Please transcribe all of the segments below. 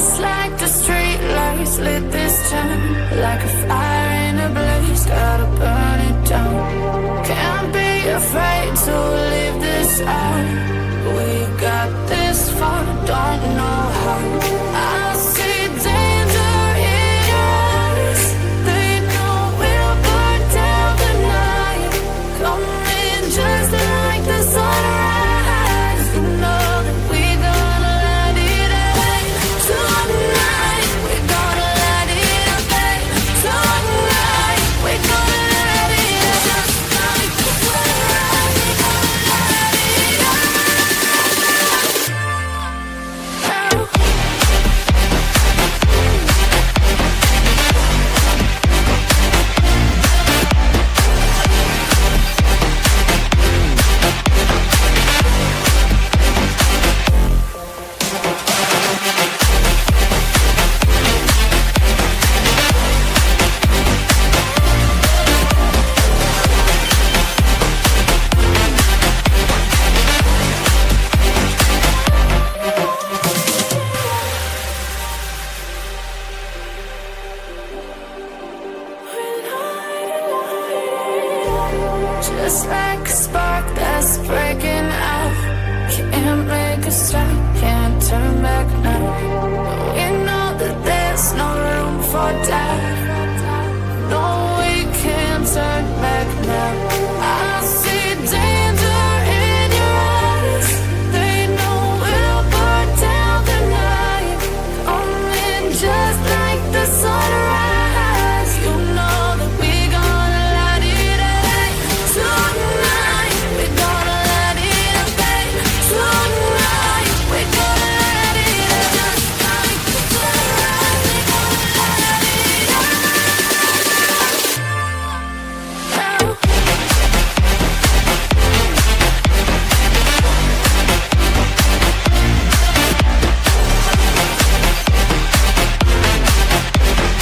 Just like the street lights lit this town, like a fire in a blaze, gotta burn it down. Can't be afraid to leave this out. We got this far, don't know how. I see danger in your eyes. They know we'll burn down the night. Coming just like the sunrise. You know that we gonna light it up tonight. We gonna light it up tonight. We gonna light it up just like the sunrise. We gonna light it up. Just like a spark that's breaking out. Can't make a stop, can't turn back now. We know that there's no room for doubt. No, we can't turn back now. I see danger in your eyes. They know we'll burn down the night. Coming just like the sunrise. You know that we gonna light it up tonight. We gonna light it up tonight. We gonna light it up just like the sunrise.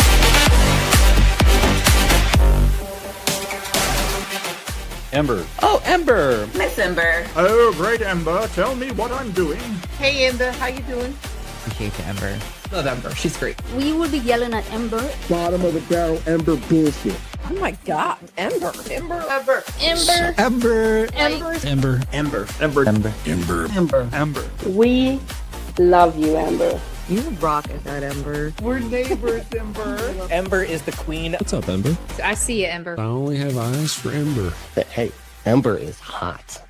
We gonna light it up. Ember. Oh, Ember. Miss Ember. Oh, great, Ember. Tell me what I'm doing. Hey, Ember. How you doing? Appreciate the Ember. Love Ember. She's great. We will be yelling at Ember. Bottom of the barrel Ember bullshit. Oh my God, Ember. Ember. Ember. Ember. Ember. Ember. Ember. Ember. Ember. Ember. Ember. Ember. Ember. We love you, Ember. You rock at that, Ember. We're neighbors, Ember. Ember is the queen. What's up, Ember? I see you, Ember. I only have eyes for Ember. But hey, Ember is hot.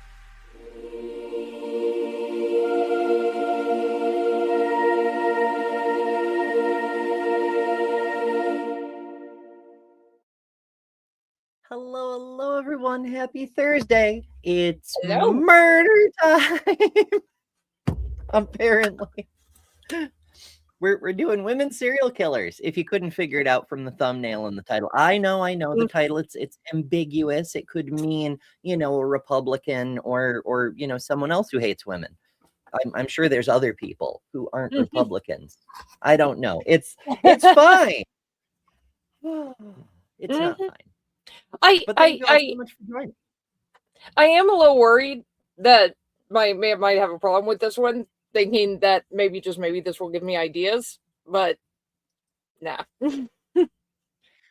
Hello, everyone. Happy Thursday. It's Hello. murder time. Apparently. We're doing women serial killers, if you couldn't figure it out from the thumbnail and the title. I know the title, it's ambiguous. It could mean, a Republican or someone else who hates women. I'm sure there's other people who aren't Republicans. I don't know. It's fine. It's not fine. I am a little worried that might have a problem with this one, thinking that maybe this will give me ideas, but nah.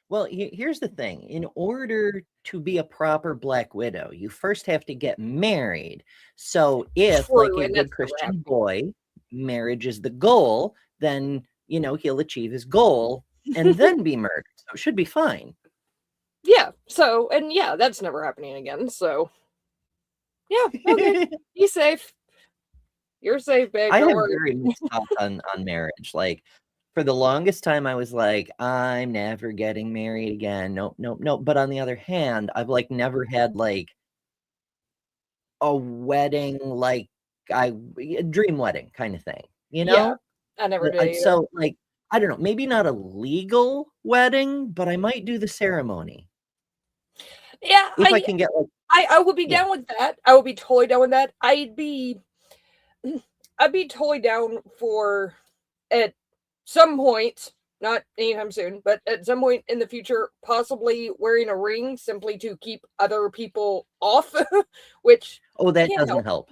Well, here's the thing. In order to be a proper Black Widow, you first have to get married. So if, True, like a good Christian boy, marriage is the goal, then, he'll achieve his goal and then be murdered. So it should be fine. Yeah, so, and yeah, that's never happening again, so. Yeah, okay. Be safe. You're safe, babe. I Don't have worry. very mixed thoughts on marriage. Like, for the longest time, I was like, I'm never getting married again. Nope. But on the other hand, I've never had a wedding, a dream wedding kind of thing, Yeah, I never did. Either. So I don't know, maybe not a legal wedding, but I might do the ceremony. Yeah, if I can get I would be down with that. I would be totally down with that. I'd be totally down for at some point, not anytime soon, but at some point in the future, possibly wearing a ring simply to keep other people off, which that doesn't help.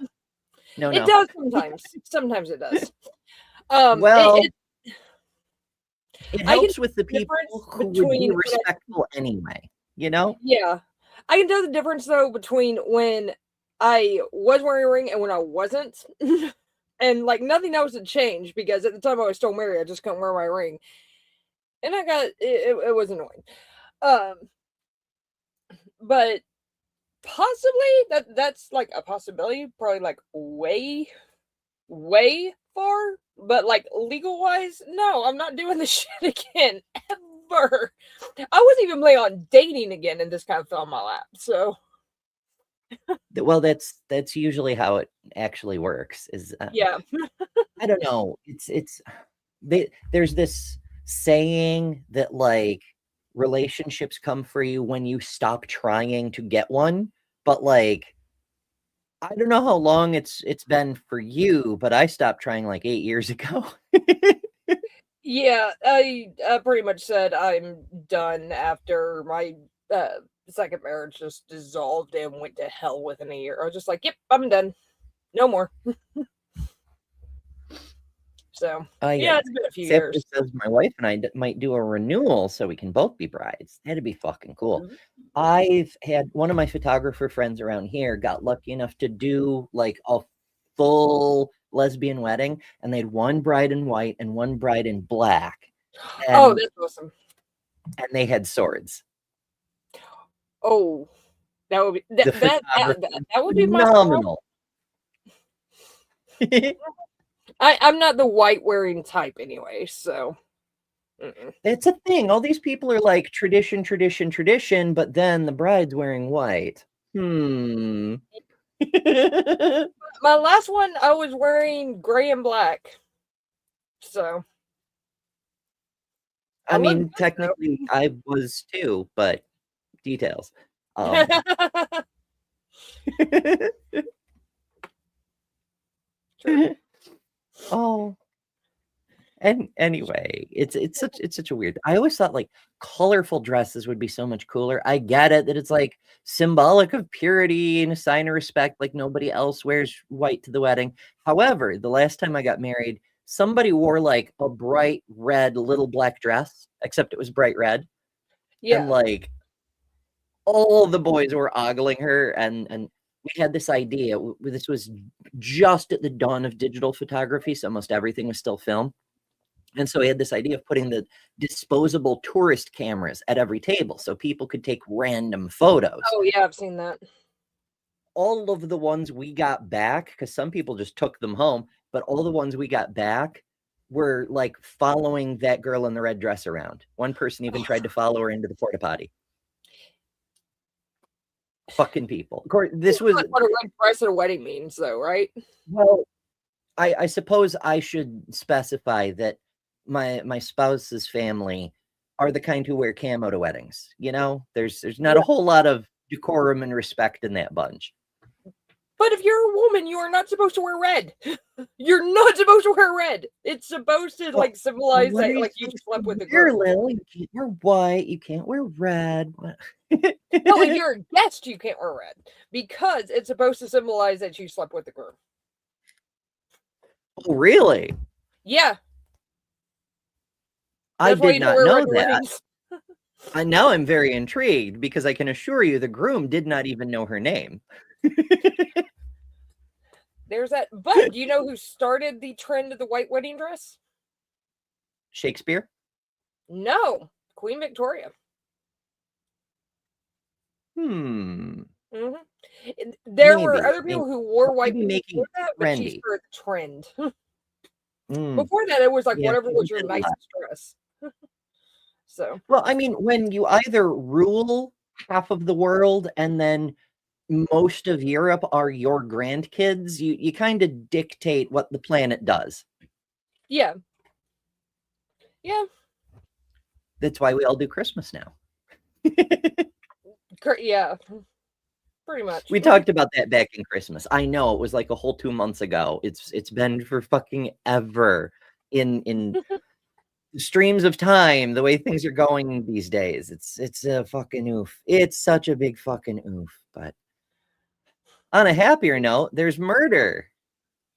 No, it does sometimes. Sometimes it does. It I can helps with the tell the people difference who would be between when I- respectful anyway, you know? Yeah. I can tell the difference though between when I was wearing a ring and when I wasn't. And like nothing else had changed because at the time I was still married, I just couldn't wear my ring. And I got it was annoying. But possibly that's like a possibility, probably like way far. But like legal wise, no, I'm not doing this shit again ever. I wasn't even planning on dating again, and this kind of fell in my lap. So, Well, that's usually how it actually works. Is yeah, I don't know. There's this saying that like relationships come for you when you stop trying to get one, but like I don't know how long it's been for you, but I stopped trying like 8 years ago. yeah. I pretty much said I'm done after my second marriage just dissolved and went to hell within a year. I was just like, yep, I'm done. No more. So yeah, it's been a few Except years. it says my wife and I might do a renewal so we can both be brides. That'd be fucking cool. I've had one of my photographer friends around here got lucky enough to do like a full lesbian wedding, and they had one bride in white and one bride in black. Oh, that's awesome. And they had swords. Oh, that would be that would be my phenomenal. I'm not the white wearing type anyway, so It's a thing. All these people are like tradition, tradition, tradition, but then the bride's wearing white. My last one, I was wearing gray and black. So I mean, technically I was too, but details. Oh, and anyway, it's such a weird. I always thought like colorful dresses would be so much cooler. I get it that it's like symbolic of purity and a sign of respect, like nobody else wears white to the wedding. However, the last time I got married, somebody wore like a bright red little black dress, except it was bright red. Yeah. And like all the boys were ogling her, and we had this idea. This was just at the dawn of digital photography, so almost everything was still film. And so we had this idea of putting the disposable tourist cameras at every table so people could take random photos. Oh, yeah, I've seen that. All of the ones we got back, because some people just took them home, but all the ones we got back were like following that girl in the red dress around. One person even tried to follow her into the porta potty. Fucking people. Of course, this was what a red dress at a wedding means, though, right? Well, I suppose I should specify that my spouse's family are the kind who wear camo to weddings. You know, there's not a whole lot of decorum and respect in that bunch. But if you're a woman, you are not supposed to wear red. You're not supposed to wear red. It's supposed to like symbolize that like you slept with a girl. Lil, you can't wear white. You can't wear red. No, if you're a guest, you can't wear red because it's supposed to symbolize that you slept with the girl. Oh, really? Yeah. I did not know that. Now I'm very intrigued because I can assure you the groom did not even know her name. There's that. But do you know who started the trend of the white wedding dress? Shakespeare? No, Queen Victoria. Mm-hmm. There were other people who wore white making that, but she started the trend. Mm. Before that, it was like whatever was your nicest dress. So, well, I mean, when you either rule half of the world and then most of Europe are your grandkids, you kind of dictate what the planet does. Yeah. Yeah. That's why we all do Christmas now. Yeah. Pretty much. We talked about that back in Christmas. I know it was like a whole 2 months ago. It's been for fucking ever in streams of time, the way things are going these days. It's a fucking oof. It's such a big fucking oof. But on a happier note, there's murder.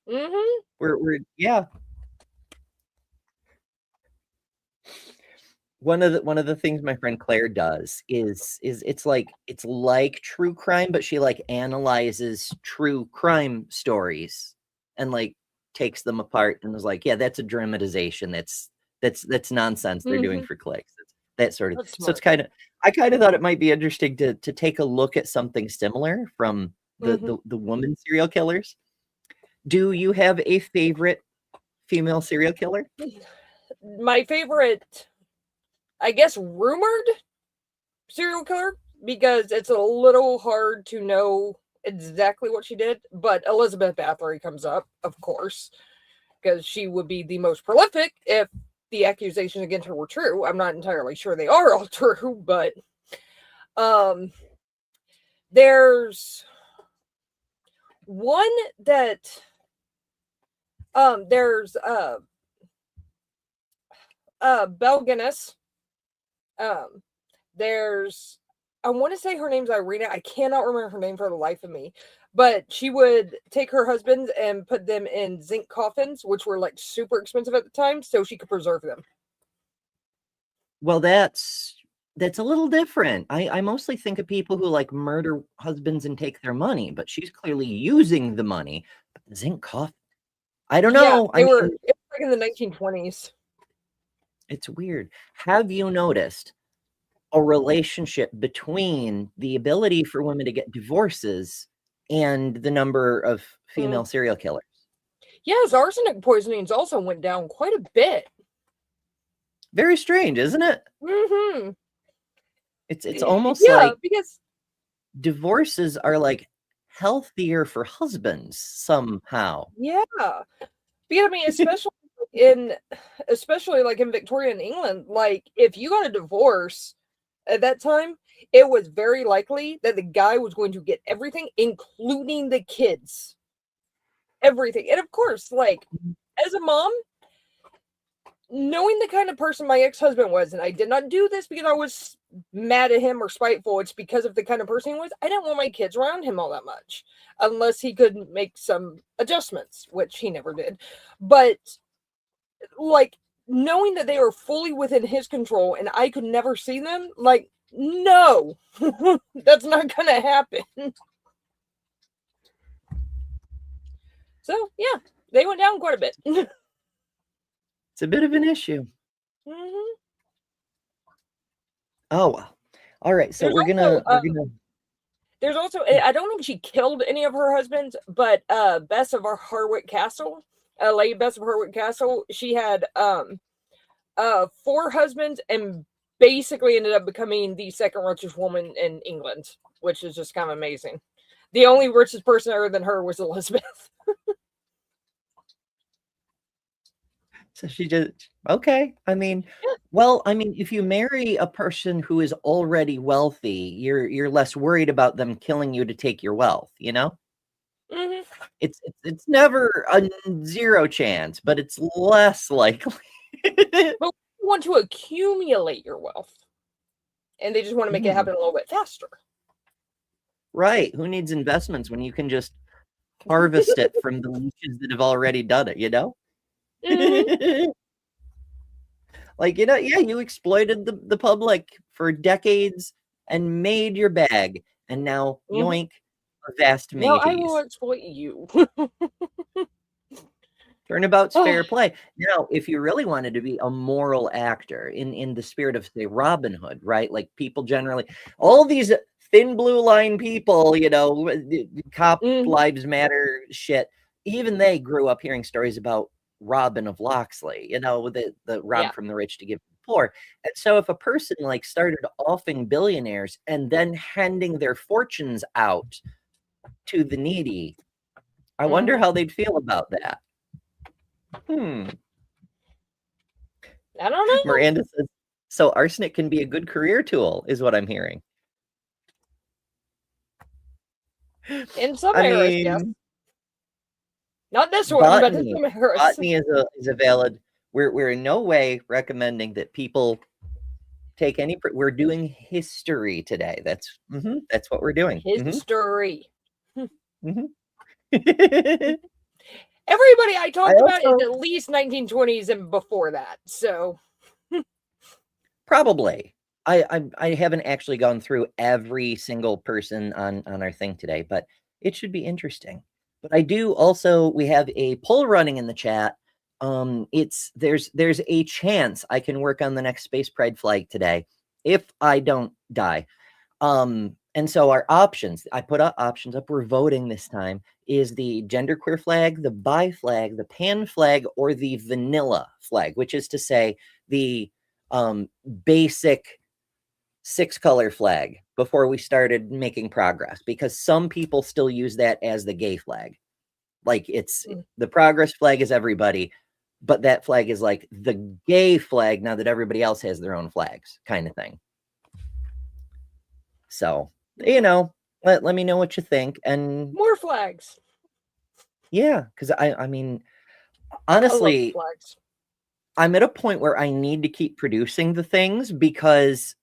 Mm-hmm. We're yeah. One of the things my friend Claire does is it's like true crime, but she like analyzes true crime stories and like takes them apart and is like, yeah, that's a dramatization. That's nonsense they're doing for clicks. That sort of. So it's I kind of thought it might be interesting to take a look at something similar from the woman serial killers. Do you have a favorite female serial killer? My favorite, I guess, rumored serial killer, because it's a little hard to know exactly what she did, but Elizabeth Bathory comes up, of course, because she would be the most prolific if the accusations against her were true. I'm not entirely sure they are all true, but there's one that there's Belle Guinness. There's, I want to say her name's Irina. I cannot remember her name for the life of me. But she would take her husbands and put them in zinc coffins, which were like super expensive at the time, so she could preserve them. Well, that's a little different. I mostly think of people who like murder husbands and take their money, but she's clearly using the money. But zinc coffin, I don't know. It was like in the 1920s. It's weird. Have you noticed a relationship between the ability for women to get divorces and the number of female serial killers? Yes, arsenic poisonings also went down quite a bit. Very strange, isn't it? Mm-hmm. It's almost like because divorces are like healthier for husbands somehow. Yeah. Because I mean, especially like in Victorian England, like if you got a divorce at that time, it was very likely that the guy was going to get everything, including the kids. Everything. And of course, like as a mom, knowing the kind of person my ex-husband was, and I did not do this because I was mad at him or spiteful, it's because of the kind of person he was. I didn't want my kids around him all that much, unless he could make some adjustments, which he never did. But like knowing that they were fully within his control and I could never see them, like, no, that's not gonna happen. So yeah, they went down quite a bit. It's a bit of an issue. Mm-hmm. Oh well. All right, so we're gonna there's also, I don't think she killed any of her husbands, but Bess of Harwick Castle, Lady Bess of Harwick Castle, she had 4 husbands and basically ended up becoming the second richest woman in England, which is just kind of amazing. The only richest person other than her was Elizabeth. So she just, okay. I mean, well, I mean, if you marry a person who is already wealthy, you're less worried about them killing you to take your wealth, you know? Mm-hmm. It's never a 0 chance, but it's less likely. But you want to accumulate your wealth, and they just want to make it happen a little bit faster. Right. Who needs investments when you can just harvest it from the leeches that have already done it, you know? Mm-hmm. Like, you know, yeah, you exploited the public for decades and made your bag, and now yoink, a vast mateys. No, I will exploit you. Turnabout's fair play. Now, if you really wanted to be a moral actor in the spirit of, say, Robin Hood, right? Like people generally, all these thin blue line people, you know, cop lives matter shit, even they grew up hearing stories about Robin of Locksley, you know, the rob from the rich to give to the poor. And so if a person like started offing billionaires and then handing their fortunes out to the needy, I wonder how they'd feel about that. I don't know. Miranda says, so arsenic can be a good career tool, is what I'm hearing. In some areas, yes. Not this one, but in some areas. Botany is a valid. We're in no way recommending that people take any. We're doing history today. That's what we're doing. History. Everybody I talked about is at least 1920s and before that. So Probably. I haven't actually gone through every single person on our thing today, but it should be interesting. But I do also, we have a poll running in the chat. There's a chance I can work on the next Space Pride flag today if I don't die. And so our options, I put options up, we're voting this time, is the genderqueer flag, the bi flag, the pan flag, or the vanilla flag, which is to say the basic 6-color flag before we started making progress, because some people still use that as the gay flag. Like it's the progress flag is everybody, but that flag is like the gay flag now that everybody else has their own flags, kind of thing. So, you know, let me know what you think. And more flags. Yeah, because I mean, honestly, I'm at a point where I need to keep producing the things, because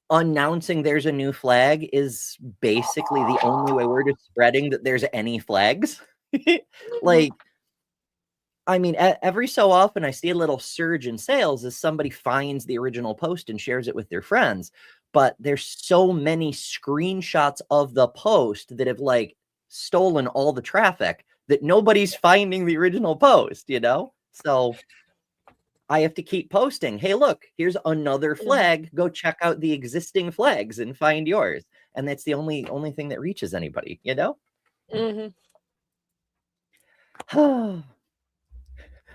announcing there's a new flag is basically the only way we're just spreading that there's any flags. Like, I mean, every so often I see a little surge in sales as somebody finds the original post and shares it with their friends. But there's so many screenshots of the post that have like stolen all the traffic that nobody's finding the original post, you know? So I have to keep posting. Hey, look, here's another flag. Go check out the existing flags and find yours. And that's the only thing that reaches anybody, you know?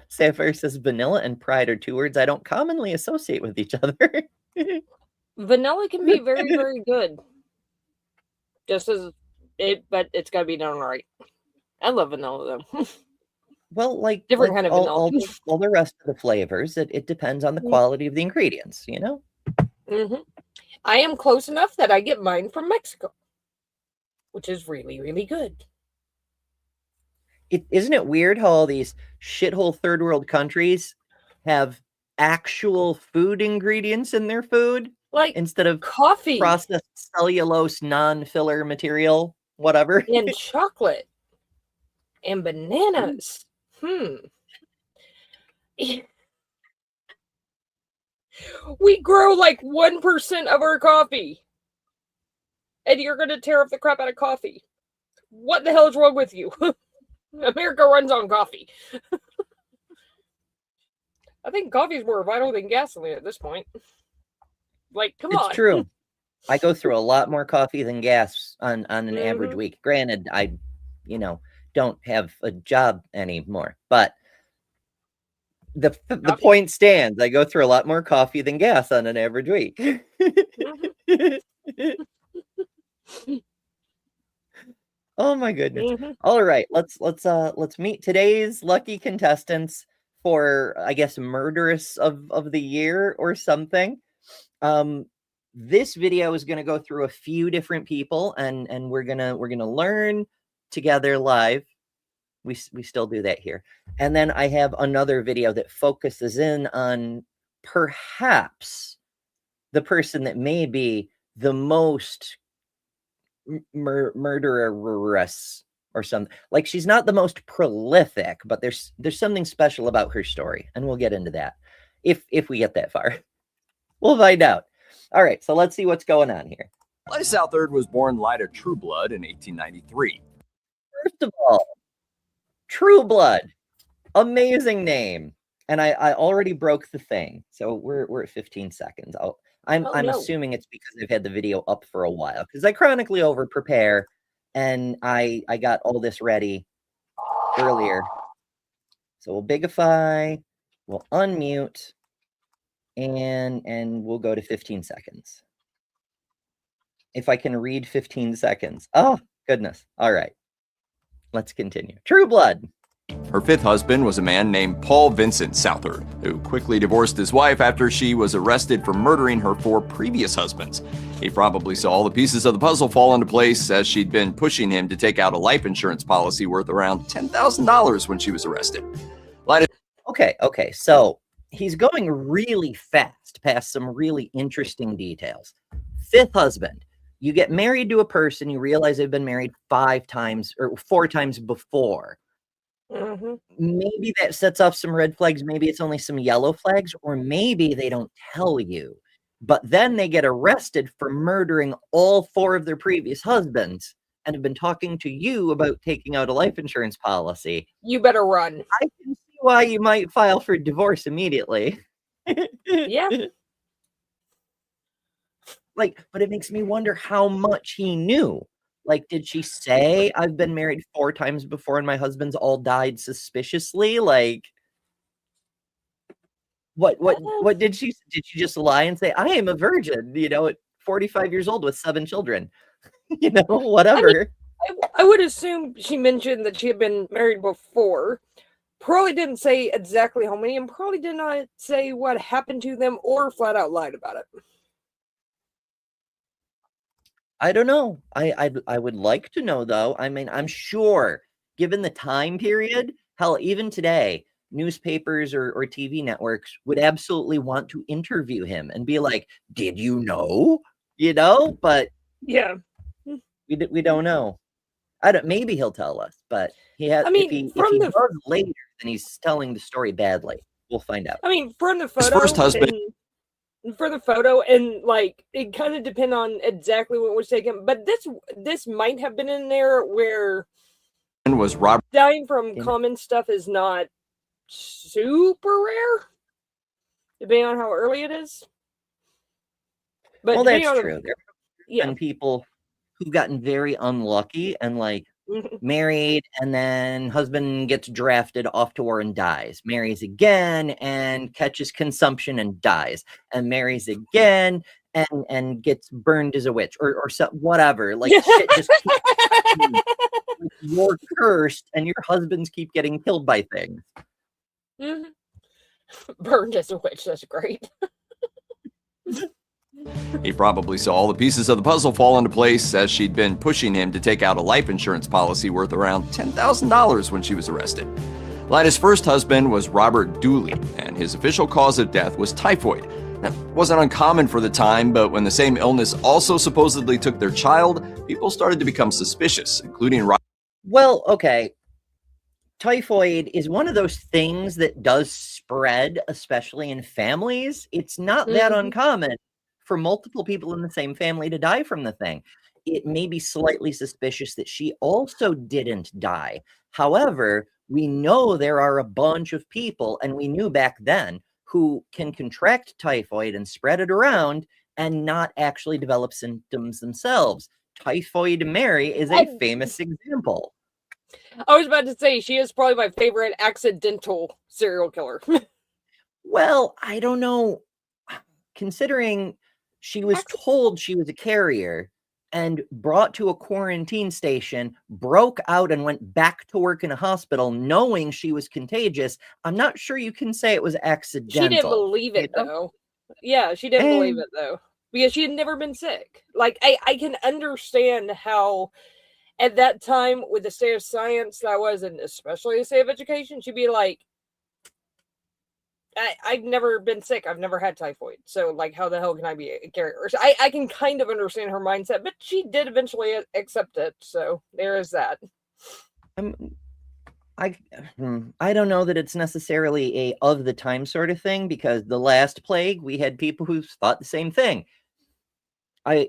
Sapphire says vanilla and pride are 2 words I don't commonly associate with each other. Vanilla can be very, very good. Just as it, but it's got to be done right. I love vanilla though. Well, like different kind of vanilla. All the rest of the flavors, it depends on the quality of the ingredients, you know? I am close enough that I get mine from Mexico, which is really, really good. Isn't it weird how all these shithole third world countries have actual food ingredients in their food? Like instead of coffee, processed cellulose, non-filler material, whatever. And chocolate. And bananas. We grow like 1% of our coffee. And you're going to tear up the crap out of coffee. What the hell is wrong with you? America runs on coffee. I think coffee is more vital than gasoline at this point. Like, come on. It's true. I go through a lot more coffee than gas on an average week. Granted, I, don't have a job anymore, but the point stands. I go through a lot more coffee than gas on an average week. Oh my goodness. All right, let's meet today's lucky contestants for, I guess, murderous of the year or something. This video is going to go through a few different people, and we're gonna learn together live. We still do that here. And then I have another video that focuses in on perhaps the person that may be the most murderous or something. Like, she's not the most prolific, but there's something special about her story, and we'll get into that if we get that far. We'll find out. All right, so let's see what's going on here. Les Southard was born Lida Trueblood in 1893. First of all, True Blood, amazing name. And I already broke the thing, so we're at 15 seconds. I'm assuming it's because I've had the video up for a while, because I chronically over prepare, and I got all this ready earlier. So we'll bigify, we'll unmute, and we'll go to 15 seconds. If I can read 15 seconds. Oh, goodness. All right. Let's continue. True Blood. Her fifth husband was a man named Paul Vincent Southard, who quickly divorced his wife after she was arrested for murdering her 4 previous husbands. He probably saw all the pieces of the puzzle fall into place, as she'd been pushing him to take out a life insurance policy worth around $10,000 when she was arrested. Okay, so he's going really fast past some really interesting details. Fifth husband. You get married to a person, you realize they've been married 5 times or 4 times before. Maybe that sets off some red flags. Maybe it's only some yellow flags, or maybe they don't tell you. but then they get arrested for murdering all 4 of their previous husbands and have been talking to you about taking out a life insurance policy. You better run. I can see why you might file for divorce immediately. Yeah. Like, but it makes me wonder how much he knew. Like, did she say, I've been married 4 times before and my husbands all died suspiciously? Like, what did she just lie and say, I am a virgin, at 45 years old with 7 children? Whatever. I would assume she mentioned that she had been married before. Probably didn't say exactly how many, and probably did not say what happened to them or flat out lied about it. I don't know. I would like to know, though. I mean, I'm sure, given the time period, hell, even today, newspapers or TV networks would absolutely want to interview him and be like, did you know? But yeah, we don't know. Maybe he'll tell us, but he has. If he does later, then he's telling the story badly. We'll find out. I mean, from the photo, His first husband. For the photo, and like it kind of depend on exactly what was taken, but this might have been in there where was Robert dying from common stuff is not super rare, depending on how early it is. But well, that's true. There have been people who've gotten very unlucky and married, and then husband gets drafted off to war and dies, marries again and catches consumption and dies, and marries again and gets burned as a witch or whatever. Like shit just keeps you're cursed and your husbands keep getting killed by things. Burned as a witch, that's great. He probably saw all the pieces of the puzzle fall into place as she'd been pushing him to take out a life insurance policy worth around $10,000 when she was arrested. Lyda's first husband was Robert Dooley, and his official cause of death was typhoid. That wasn't uncommon for the time, but when the same illness also supposedly took their child, people started to become suspicious, including Robert. Well, okay. Typhoid is one of those things that does spread, especially in families. It's not that uncommon for multiple people in the same family to die from the thing. It may be slightly suspicious that she also didn't die. However, we know there are a bunch of people, and we knew back then, who can contract typhoid and spread it around and not actually develop symptoms themselves. Typhoid Mary is a famous example. I was about to say, she is probably my favorite accidental serial killer. Well, I don't know. Considering she was told she was a carrier and brought to a quarantine station, broke out and went back to work in a hospital knowing she was contagious, I'm not sure you can say it was accidental. She didn't believe it, though. Yeah, she didn't believe it, though. Because she had never been sick. Like, I can understand how, at that time, with the state of science that was, and especially the state of education, she'd be like, I've never been sick. I've never had typhoid. So, like, how the hell can I be a carrier? So I can kind of understand her mindset, but she did eventually accept it. So there is that. I don't know that it's necessarily a of the time sort of thing, because the last plague, we had people who thought the same thing. I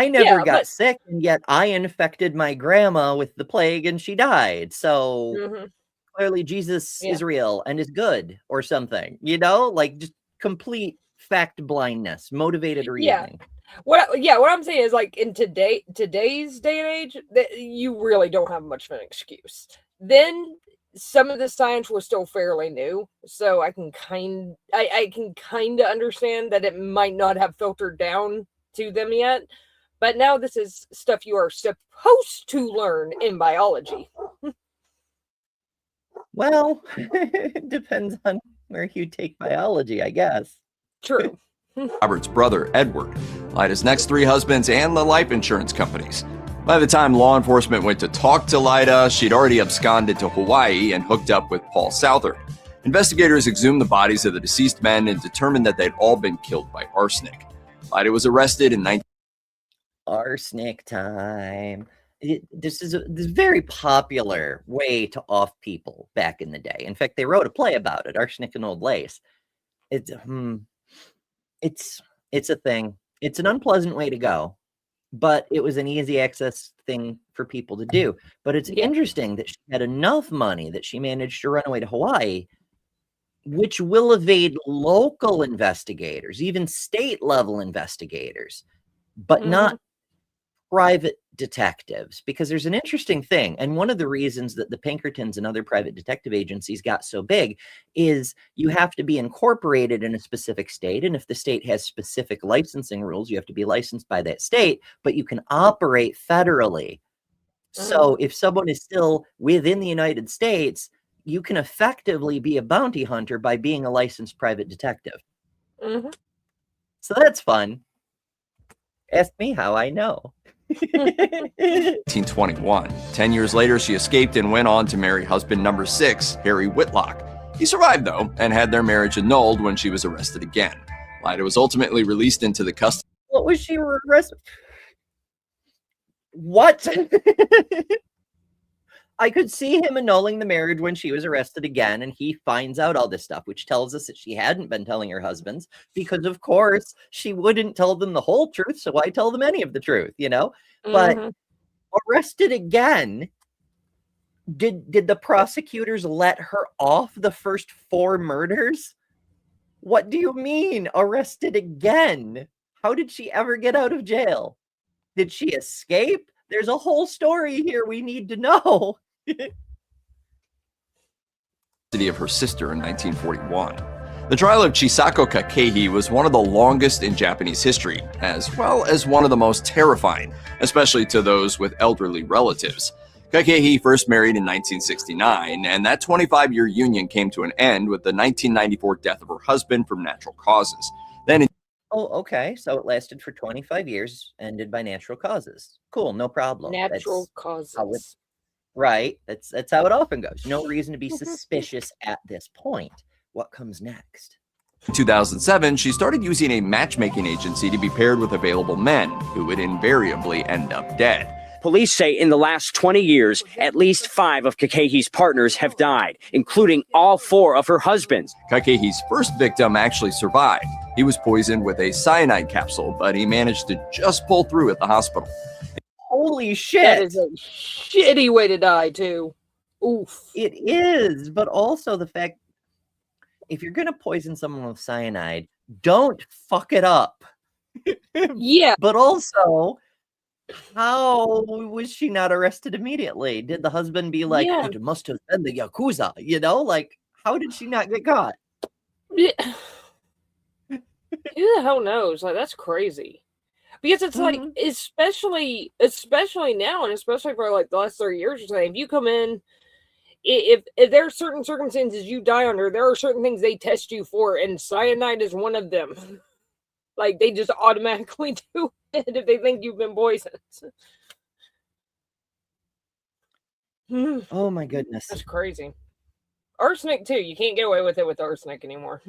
never got sick, and yet I infected my grandma with the plague and she died. So clearly Jesus is real and is good or something, like just complete fact blindness, motivated reasoning. What I'm saying is, like, in today's day and age, that you really don't have much of an excuse. Then some of the science was still fairly new, so I can kind of understand that it might not have filtered down to them yet. But now this is stuff you are supposed to learn in biology. Well, it depends on where you take biology, I guess. True. Robert's brother, Edward, Lyda's next 3 husbands, and the life insurance companies. By the time law enforcement went to talk to Lyda, she'd already absconded to Hawaii and hooked up with Paul Southard. Investigators exhumed the bodies of the deceased men and determined that they'd all been killed by arsenic. Lyda was arrested in Arsenic time. This is a very popular way to off people back in the day. In fact, they wrote a play about it, Arsenic and Old Lace. it's a thing. It's an unpleasant way to go, but it was an easy access thing for people to do. But it's interesting that she had enough money that she managed to run away to Hawaii, which will evade local investigators, even state level investigators, but not private detectives, because there's an interesting thing. And one of the reasons that the Pinkertons and other private detective agencies got so big is you have to be incorporated in a specific state. And if the state has specific licensing rules, you have to be licensed by that state, but you can operate federally. So if someone is still within the United States, you can effectively be a bounty hunter by being a licensed private detective. So that's fun. Ask me how I know. 1921. 10 years later, she escaped and went on to marry husband number 6, Harry Whitlock. He survived, though, and had their marriage annulled when she was arrested again. Lyda was ultimately released into the custody. What was she arrested? What? I could see him annulling the marriage when she was arrested again, and he finds out all this stuff, which tells us that she hadn't been telling her husbands, because of course she wouldn't tell them the whole truth, so why tell them any of the truth, you know? But arrested again, did the prosecutors let her off the first 4 murders? What do you mean, arrested again? How did she ever get out of jail? Did she escape? There's a whole story here we need to know. Of her sister in 1941. The trial of Chisako Kakehi was one of the longest in Japanese history, as well as one of the most terrifying, especially to those with elderly relatives. Kakehi first married in 1969, and that 25-year union came to an end with the 1994 death of her husband from natural causes. Then Oh, okay. So it lasted for 25 years, ended by natural causes. Cool, no problem. Natural That's causes. right. That's how it often goes. No reason to be suspicious at this point. What comes next? In 2007, she started using a matchmaking agency to be paired with available men, who would invariably end up dead. Police say in the last 20 years, at least 5 of Kakehi's partners have died, including all 4 of her husbands. Kakehi's first victim actually survived. He was poisoned with a cyanide capsule, but he managed to just pull through at the hospital. Holy shit! That is a shitty way to die, too. Oof. It is, but also the fact, if you're going to poison someone with cyanide, don't fuck it up. Yeah. But also, how was she not arrested immediately? Did the husband be like, Yeah. it must have been the Yakuza, you know? Like, how did she not get caught? Yeah. Who the hell knows? Like, that's crazy. Because it's like, especially now, and especially for like the last 30 years or something, if you come in, if there are certain circumstances you die under, there are certain things they test you for, and cyanide is one of them. Like, they just automatically do it if they think you've been poisoned. Oh my goodness. That's crazy. Arsenic too. You can't get away with it with arsenic anymore.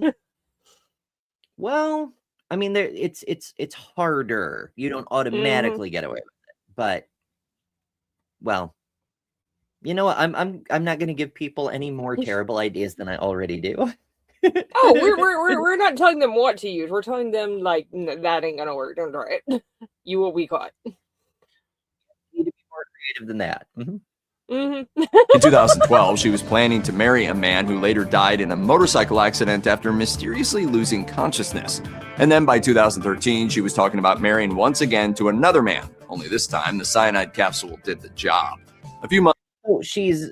Well, I mean, it's harder. You don't automatically get away with it, but well, you know what? I'm not going to give people any more terrible ideas than I already do. Oh, we're not telling them what to use. We're telling them like that ain't gonna work. Don't try it. You will be caught. You need to be more creative than that. In 2012, she was planning to marry a man who later died in a motorcycle accident after mysteriously losing consciousness. And then by 2013, she was talking about marrying once again to another man. Only this time, the cyanide capsule did the job. A few months. Oh, she's.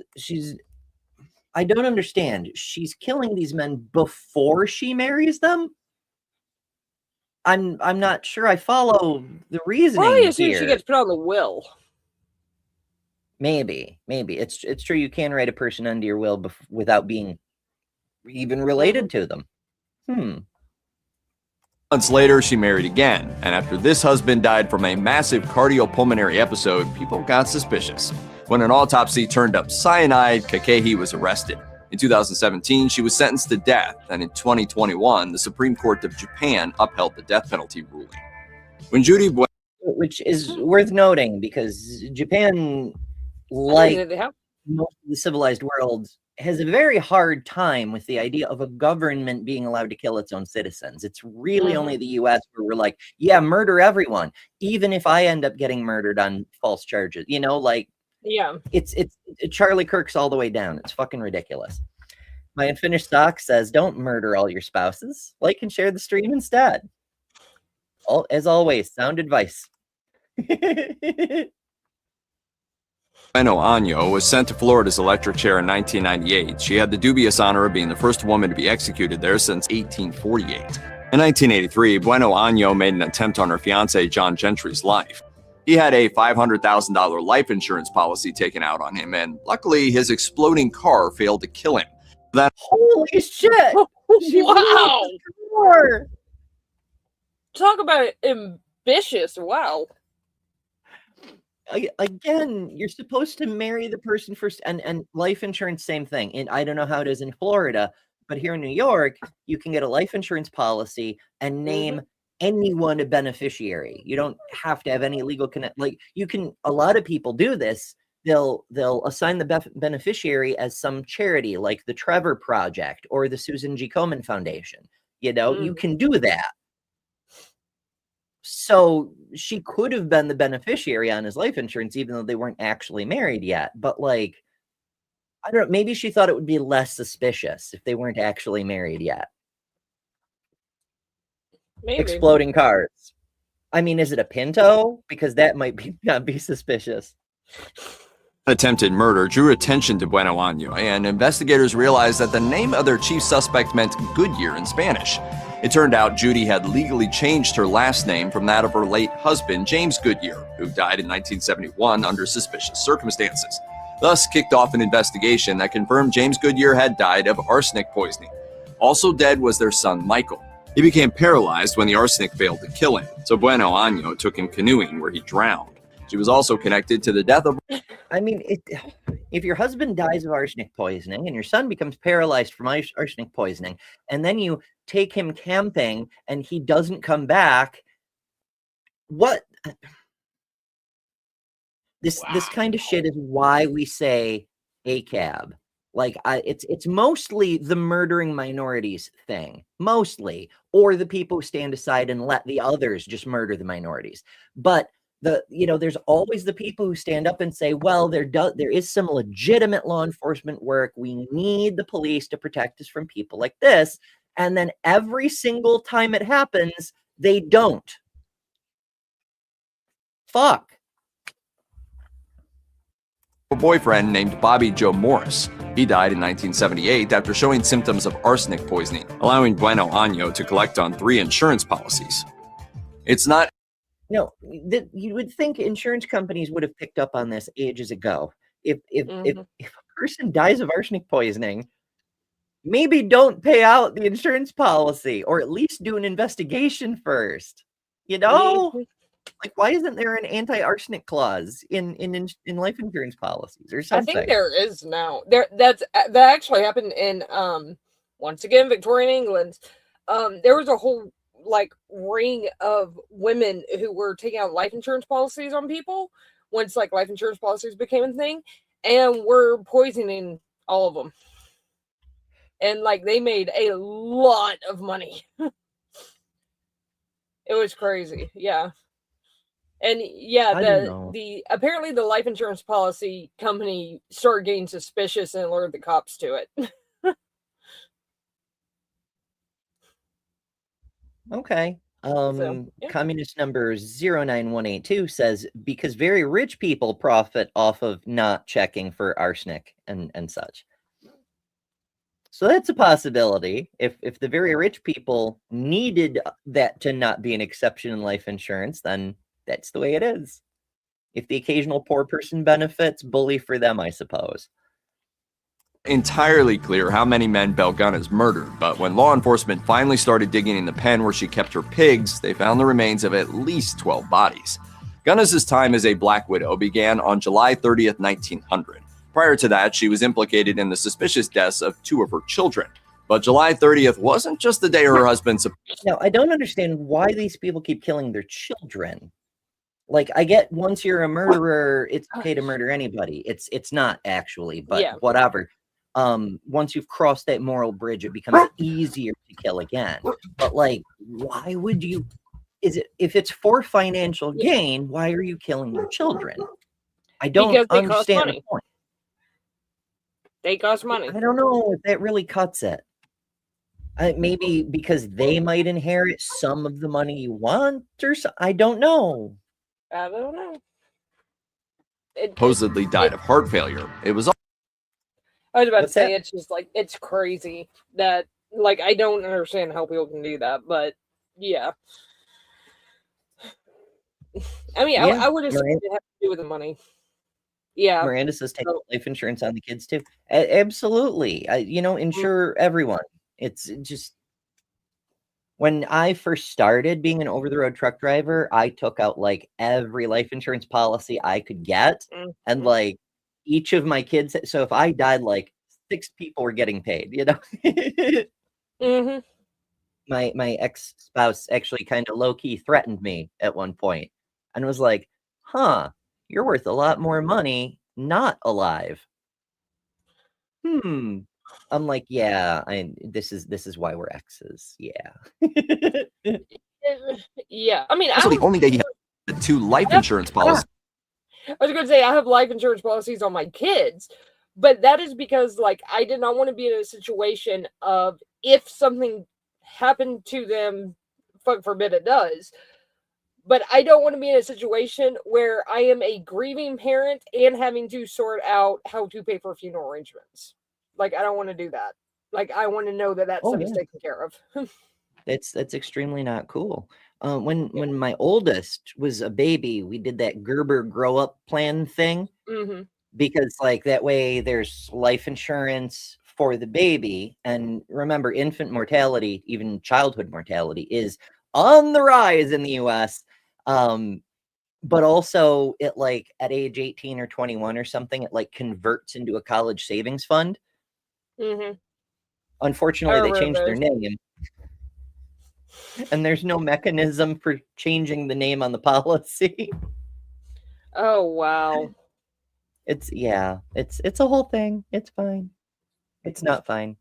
I don't understand. She's killing these men before she marries them. I'm not sure I follow the reasoning Probably as soon here. as she gets put on the will. Maybe it's true. You can write a person under your will without being even related to them. Months later, she married again, and after this husband died from a massive cardiopulmonary episode, people got suspicious. When an autopsy turned up cyanide, Kakehi was arrested. In 2017, she was sentenced to death, and in 2021, the Supreme Court of Japan upheld the death penalty ruling. When Judy, which is worth noting because Japan, They have most of the civilized world has a very hard time with the idea of a government being allowed to kill its own citizens. It's really only the US where we're like, yeah, murder everyone, even if I end up getting murdered on false charges. You know, like, yeah, it's Charlie Kirk's all the way down. It's fucking ridiculous. My Unfinished Stock says, don't murder all your spouses. Like and share the stream instead. As always, sound advice. Bueno Año was sent to Florida's electric chair in 1998. She had the dubious honor of being the first woman to be executed there since 1848. In 1983, Bueno Año made an attempt on her fiancé John Gentry's life. He had a $500,000 life insurance policy taken out on him, and luckily his exploding car failed to kill him. Holy shit! Wow! Talk about ambitious. Wow. Again, you're supposed to marry the person first, and life insurance, same thing. And I don't know how it is in Florida, but here in New York, you can get a life insurance policy and name anyone a beneficiary. You don't have to have any legal connect. Like, you can, a lot of people do this. They'll assign the beneficiary as some charity, like the Trevor Project or the Susan G. Komen Foundation. You know, you can do that. So she could have been the beneficiary on his life insurance, even though they weren't actually married yet. But, like, I don't know, maybe she thought it would be less suspicious if they weren't actually married yet. Maybe. Exploding cars. I mean, is it a Pinto? Because that might not be suspicious. Attempted murder drew attention to Bueno Año, and investigators realized that the name of their chief suspect meant Goodyear in Spanish. It turned out Judy had legally changed her last name from that of her late husband, James Goodyear, who died in 1971 under suspicious circumstances. Thus kicked off an investigation that confirmed James Goodyear had died of arsenic poisoning. Also dead was their son, Michael. He became paralyzed when the arsenic failed to kill him, so Bueno Año took him canoeing where he drowned. She was also connected to the death of... I mean, if your husband dies of arsenic poisoning and your son becomes paralyzed from arsenic poisoning, and then you take him camping and he doesn't come back, what? This kind of shit is why we say ACAB. Like, it's mostly the murdering minorities thing, mostly, or the people who stand aside and let the others just murder the minorities. But there's always the people who stand up and say, well, there is some legitimate law enforcement work. We need the police to protect us from people like this. And then every single time it happens, they don't. Fuck. A boyfriend named Bobby Joe Morris. He died in 1978 after showing symptoms of arsenic poisoning, allowing Bueno Año to collect on 3 insurance policies. It's not... No, you would think insurance companies would have picked up on this ages ago. If a person dies of arsenic poisoning, maybe don't pay out the insurance policy, or at least do an investigation first. You know, like, why isn't there an anti-arsenic clause in life insurance policies or something? I think there is now. That actually happened in once again Victorian England. There was a whole ring of women who were taking out life insurance policies on people once life insurance policies became a thing, and were poisoning all of them, and they made a lot of money. It was crazy. Yeah. And the apparently the life insurance policy company started getting suspicious and alerted the cops to it. Okay. Communist number 09182 says, because very rich people profit off of not checking for arsenic and such. So that's a possibility. If the very rich people needed that to not be an exception in life insurance, then that's the way it is. If the occasional poor person benefits, bully for them, I suppose. Entirely clear how many men Belle Gunnis murdered, but when law enforcement finally started digging in the pen where she kept her pigs, they found the remains of at least 12 bodies. Gunnis's time as a Black Widow began on July 30th, 1900. Prior to that, she was implicated in the suspicious deaths of 2 of her children. But July 30th wasn't just the day her husband... Now, I don't understand why these people keep killing their children. Like, I get once you're a murderer, it's okay to murder anybody. It's not actually, but Yeah. whatever. Once you've crossed that moral bridge, it becomes easier to kill again. But like, why would you? If it's for financial gain, why are you killing your children? I don't Because they cost understand the money. point. They cost money. I don't know if that really cuts it. Maybe because they might inherit some of the money you want, or I don't know. I don't know. Supposedly died of heart failure. It was. I was about What's to say that? it's just like it's crazy that like I don't understand how people can do that, but yeah. I mean, Yeah, I would assume it had to do with the money. Yeah. Miranda says take life insurance on the kids too. Absolutely. Insure everyone. It's just when I first started being an over-the-road truck driver, I took out like every life insurance policy I could get, and like each of my kids. So if I died, like 6 people were getting paid. Mm-hmm. My ex-spouse actually kind of low-key threatened me at one point, and was like, "Huh, you're worth a lot more money not alive." I'm like, yeah, this is why we're exes. Yeah. Yeah. I mean, Also, the only day he had 2 life insurance policies. I was going to say I have life insurance policies on my kids, but that is because like I did not want to be in a situation of if something happened to them, fuck forbid it does. But I don't want to be in a situation where I am a grieving parent and having to sort out how to pay for funeral arrangements. Like, I don't want to do that. Like, I want to know that stuff is taken care of. That's extremely not cool. When my oldest was a baby, we did that Gerber grow up plan thing, because like that way there's life insurance for the baby. And remember, infant mortality, even childhood mortality, is on the rise in the US. But also it like at age 18 or 21 or something, it like converts into a college savings fund. Unfortunately, they changed their name, and there's no mechanism for changing the name on the policy. Oh, wow. It's a whole thing. It's fine. It's not fine.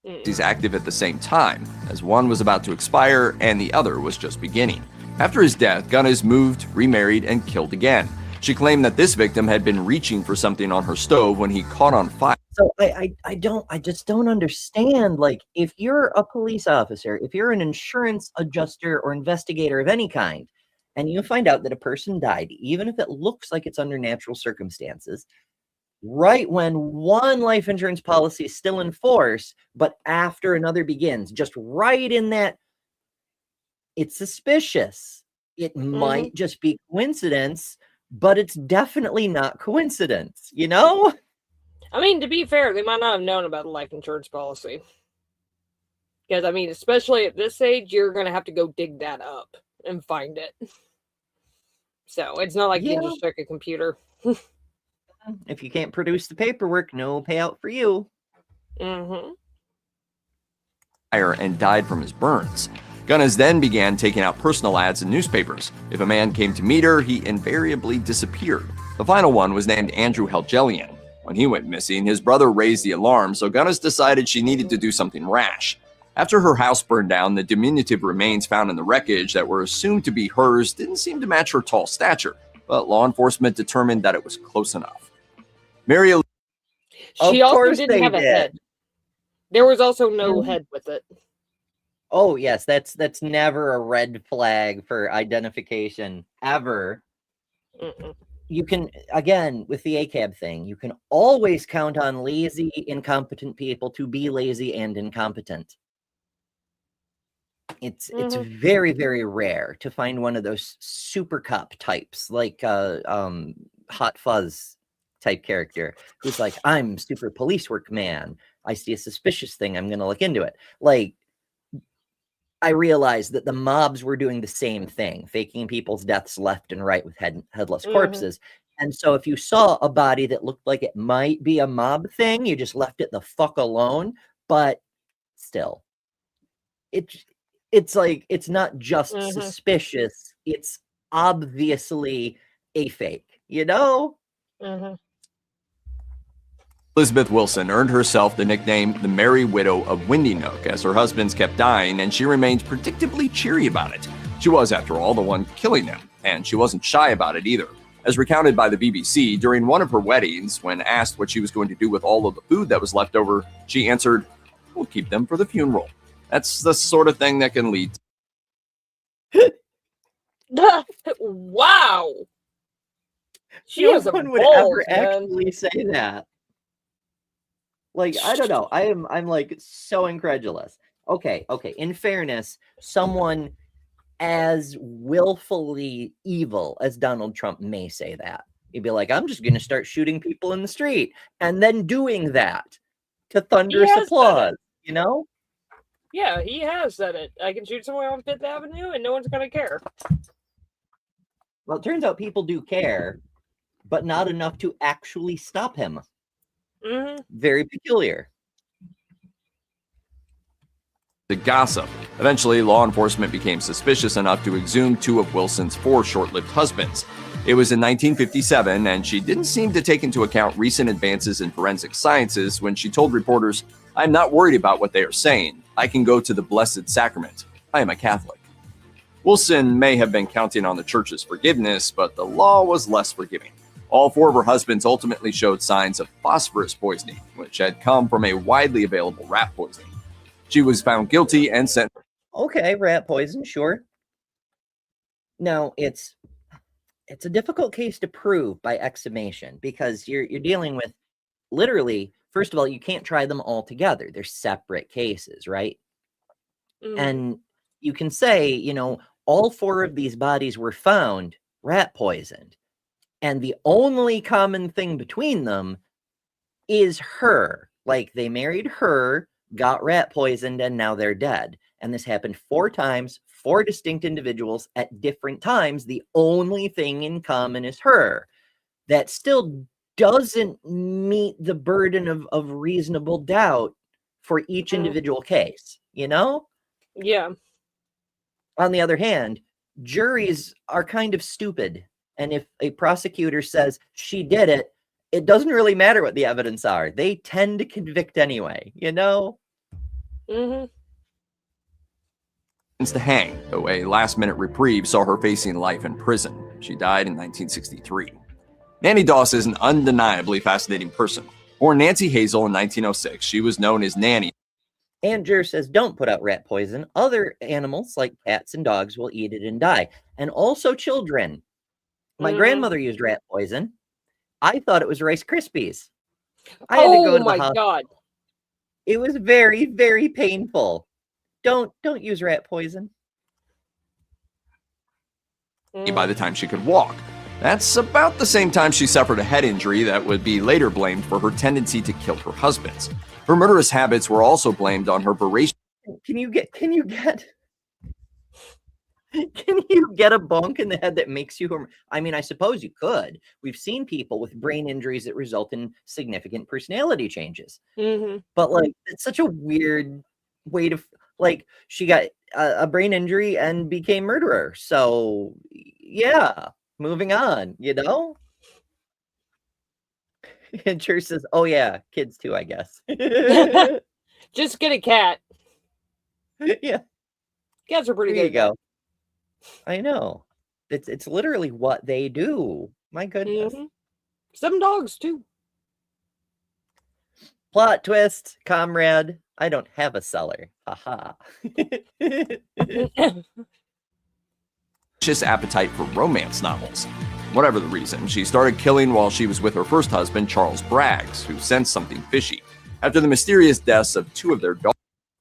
He's active at the same time, as one was about to expire and the other was just beginning. After his death, Gunnis moved, remarried, and killed again. She claimed that this victim had been reaching for something on her stove when he caught on fire. So I just don't understand. Like, if you're a police officer, if you're an insurance adjuster or investigator of any kind, and you find out that a person died, even if it looks like it's under natural circumstances, right when one life insurance policy is still in force, but after another begins, just right in that, it's suspicious. It might just be coincidence, but it's definitely not coincidence, I mean, to be fair, they might not have known about a life insurance policy. Because, I mean, especially at this age, you're going to have to go dig that up and find it. So, it's not like you can just check a computer. If you can't produce the paperwork, no payout for you. And died from his burns. Gunnis then began taking out personal ads in newspapers. If a man came to meet her, he invariably disappeared. The final one was named Andrew Helgelian. When he went missing, his brother raised the alarm, so Gunnis decided she needed to do something rash. After her house burned down, the diminutive remains found in the wreckage that were assumed to be hers didn't seem to match her tall stature, but law enforcement determined that it was close enough. Mary She also didn't have a head. There was also no head with it. Oh, yes, that's never a red flag for identification, ever. You can, again, with the ACAB thing, you can always count on lazy, incompetent people to be lazy and incompetent. It's very, very rare to find one of those super cop types, like Hot Fuzz type character, who's like, I'm super police work man. I see a suspicious thing, I'm going to look into it. Like, I realized that the mobs were doing the same thing, faking people's deaths left and right with headless corpses. And so if you saw a body that looked like it might be a mob thing, you just left it the fuck alone. But still, it's like, it's not just suspicious, it's obviously a fake, you know? Mm-hmm. Elizabeth Wilson earned herself the nickname the Merry Widow of Windy Nook as her husbands kept dying, and she remained predictably cheery about it. She was, after all, the one killing them, and she wasn't shy about it either. As recounted by the BBC, during one of her weddings, when asked what she was going to do with all of the food that was left over, she answered, "We'll keep them for the funeral." That's the sort of thing that can lead to... Wow. She No has a one would balls, ever man. actually say that. Like, I don't know. I'm like so incredulous. Okay. In fairness, someone as willfully evil as Donald Trump may say that. He'd be like, I'm just going to start shooting people in the street, and then doing that to thunderous applause, you know? Yeah, he has said it. I can shoot someone on Fifth Avenue and no one's going to care. Well, it turns out people do care, but not enough to actually stop him. Mm-hmm. Very peculiar. The gossip. Eventually, law enforcement became suspicious enough to exhume 2 of Wilson's 4 short-lived husbands. It was in 1957, and she didn't seem to take into account recent advances in forensic sciences when she told reporters, "I'm not worried about what they are saying. I can go to the Blessed Sacrament. I am a Catholic." Wilson may have been counting on the church's forgiveness, but the law was less forgiving. All 4 of her husbands ultimately showed signs of phosphorus poisoning, which had come from a widely available rat poisoning. She was found guilty and sent. Okay, rat poison, sure. Now, it's a difficult case to prove by exhumation because you're dealing with literally, first of all, you can't try them all together. They're separate cases, right? Mm-hmm. And you can say, you know, all 4 of these bodies were found rat poisoned. And the only common thing between them is her. Like, they married her, got rat poisoned, and now they're dead. And this happened 4 times, 4 distinct individuals at different times. The only thing in common is her. That still doesn't meet the burden of reasonable doubt for each individual case, you know? Yeah. On the other hand, juries are kind of stupid. And if a prosecutor says she did it, it doesn't really matter what the evidence are. They tend to convict anyway, you know? Mm-hmm. To hang, though a last-minute reprieve saw her facing life in prison. She died in 1963. Nanny Doss is an undeniably fascinating person. Born Nancy Hazel in 1906, she was known as Nanny. Andrew says, don't put out rat poison. Other animals, like cats and dogs, will eat it and die. And also children. My grandmother used rat poison. I thought it was Rice Krispies. I had to go to the hospital. God. It was very, very painful. Don't use rat poison. By the time she could walk. That's about the same time she suffered a head injury that would be later blamed for her tendency to kill her husbands. Her murderous habits were also blamed on her voracious. Can you get a bonk in the head that makes you? I mean, I suppose you could. We've seen people with brain injuries that result in significant personality changes. Mm-hmm. But like, it's such a weird way to like. She got a brain injury and became murderer. So yeah, moving on. You know. And Church says, "Oh yeah, kids too, I guess." Just get a cat. Yeah, cats are pretty there good. You go. I know. It's literally what they do. My goodness. Mm-hmm. Some dogs too. Plot twist, comrade. I don't have a cellar. Haha. Vicious appetite for romance novels. Whatever the reason, she started killing while she was with her first husband, Charles Braggs, who sensed something fishy. After the mysterious deaths of 2 of their daughters.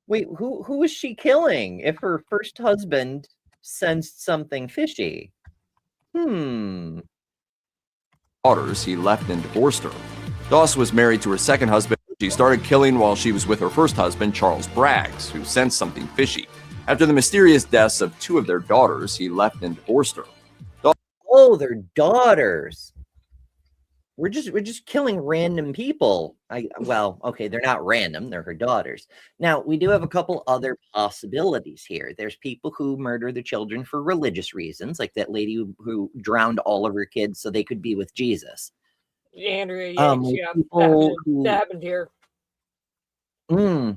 Wait, who was she killing if her first husband sensed something fishy? Daughters, he left and divorced her. Doss was married to her second husband. She started killing while she was with her first husband, Charles Braggs, who sensed something fishy. After the mysterious deaths of 2 of their daughters, he left and divorced her. Oh, their daughters. we're just killing random people. Well, okay, they're not random, they're her daughters. Now, we do have a couple other possibilities here. There's people who murder their children for religious reasons, like that lady who drowned all of her kids so they could be with Jesus. Andrea Yates, yeah, that happened here. There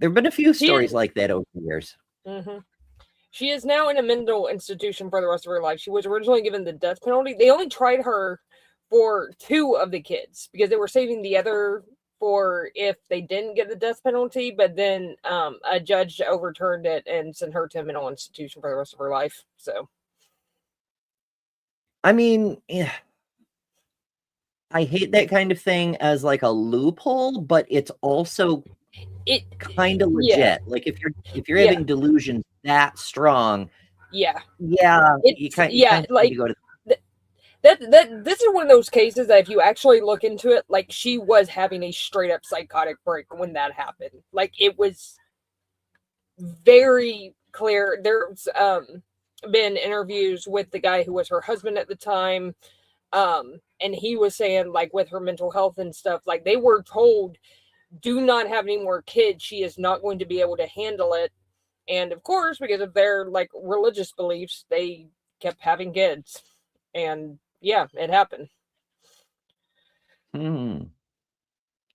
have been a few stories like that over the years. Mm-hmm. She is now in a mental institution for the rest of her life. She was originally given the death penalty. They only tried her for 2 of the kids because they were saving the other for if they didn't get the death penalty. But then a judge overturned it and sent her to a mental institution for the rest of her life. So, I mean, yeah. I hate that kind of thing as like a loophole, but it's also kind of legit. Yeah. Like if you're having delusions that strong, you kind of like need to go to this is one of those cases that if you actually look into it, like she was having a straight up psychotic break when that happened. Like it was very clear. There's been interviews with the guy who was her husband at the time. And he was saying, like, with her mental health and stuff, like they were told, do not have any more kids. She is not going to be able to handle it. And of course, because of their like religious beliefs, they kept having kids. And yeah, it happened.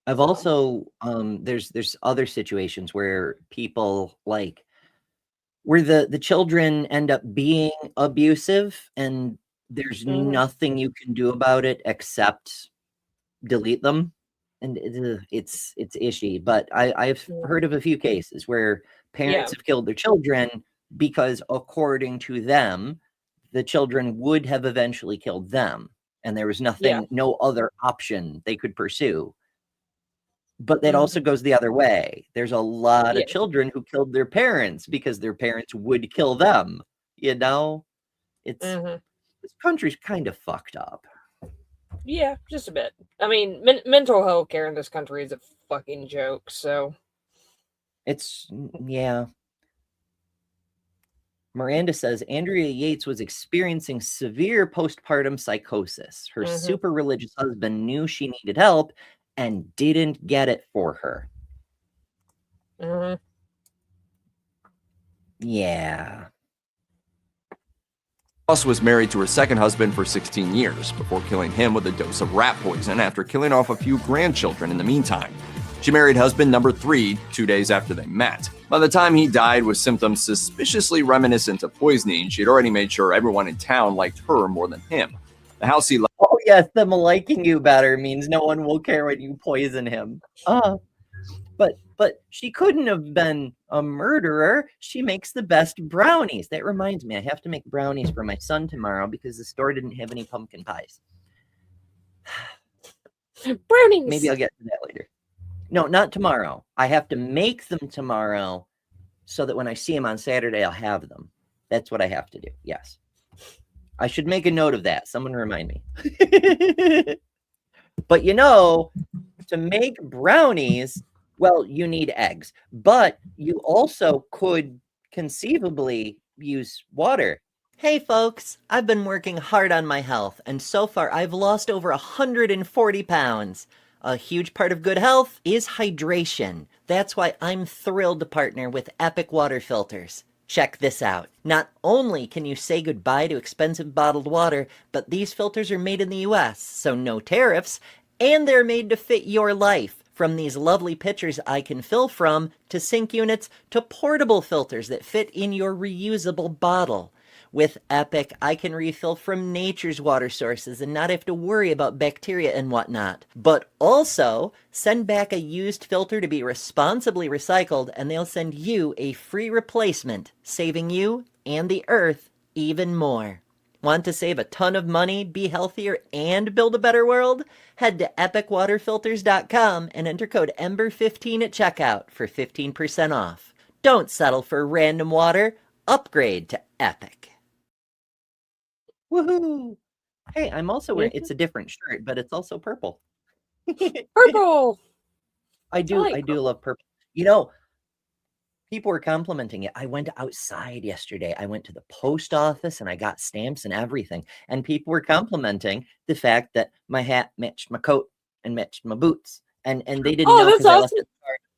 I've also there's other situations where people like where the children end up being abusive and there's nothing you can do about it except delete them, and it's ishy. But I've heard of a few cases where parents have killed their children because according to them the children would have eventually killed them and there was no other option they could pursue. But that also goes the other way. There's a lot of children who killed their parents because their parents would kill them. It's this country's kind of fucked up. Yeah, just a bit. I mean, mental health care in this country is a fucking joke, so. It's, Miranda says, Andrea Yates was experiencing severe postpartum psychosis. Her super religious husband knew she needed help and didn't get it for her. Yeah. Ross was married to her second husband for 16 years before killing him with a dose of rat poison after killing off a few grandchildren in the meantime. She married husband number 3 2 days after they met. By the time he died with symptoms suspiciously reminiscent of poisoning, she had already made sure everyone in town liked her more than him. The house he left. Oh yes, them liking you better means no one will care when you poison him. But she couldn't have been a murderer. She makes the best brownies. That reminds me, I have to make brownies for my son tomorrow because the store didn't have any pumpkin pies. Brownies. Maybe I'll get to that later. No, not tomorrow. I have to make them tomorrow so that when I see him on Saturday, I'll have them. That's what I have to do. Yes. I should make a note of that. Someone remind me. But to make brownies, well, you need eggs, but you also could conceivably use water. Hey folks, I've been working hard on my health, and so far I've lost over 140 pounds. A huge part of good health is hydration. That's why I'm thrilled to partner with Epic Water Filters. Check this out. Not only can you say goodbye to expensive bottled water, but these filters are made in the US, so no tariffs, and they're made to fit your life. From these lovely pitchers I can fill from, to sink units, to portable filters that fit in your reusable bottle. With Epic, I can refill from nature's water sources and not have to worry about bacteria and whatnot. But also, send back a used filter to be responsibly recycled, and they'll send you a free replacement, saving you and the earth even more. Want to save a ton of money, be healthier, and build a better world? Head to epicwaterfilters.com and enter code EMBER15 at checkout for 15% off. Don't settle for random water. Upgrade to Epic. Woohoo! Hey, I'm also wearing, it's a different shirt, but it's also purple. Purple! I do love purple. People were complimenting it. I went outside yesterday. I went to the post office and I got stamps and everything. And people were complimenting the fact that my hat matched my coat and matched my boots. And they didn't know because I left it to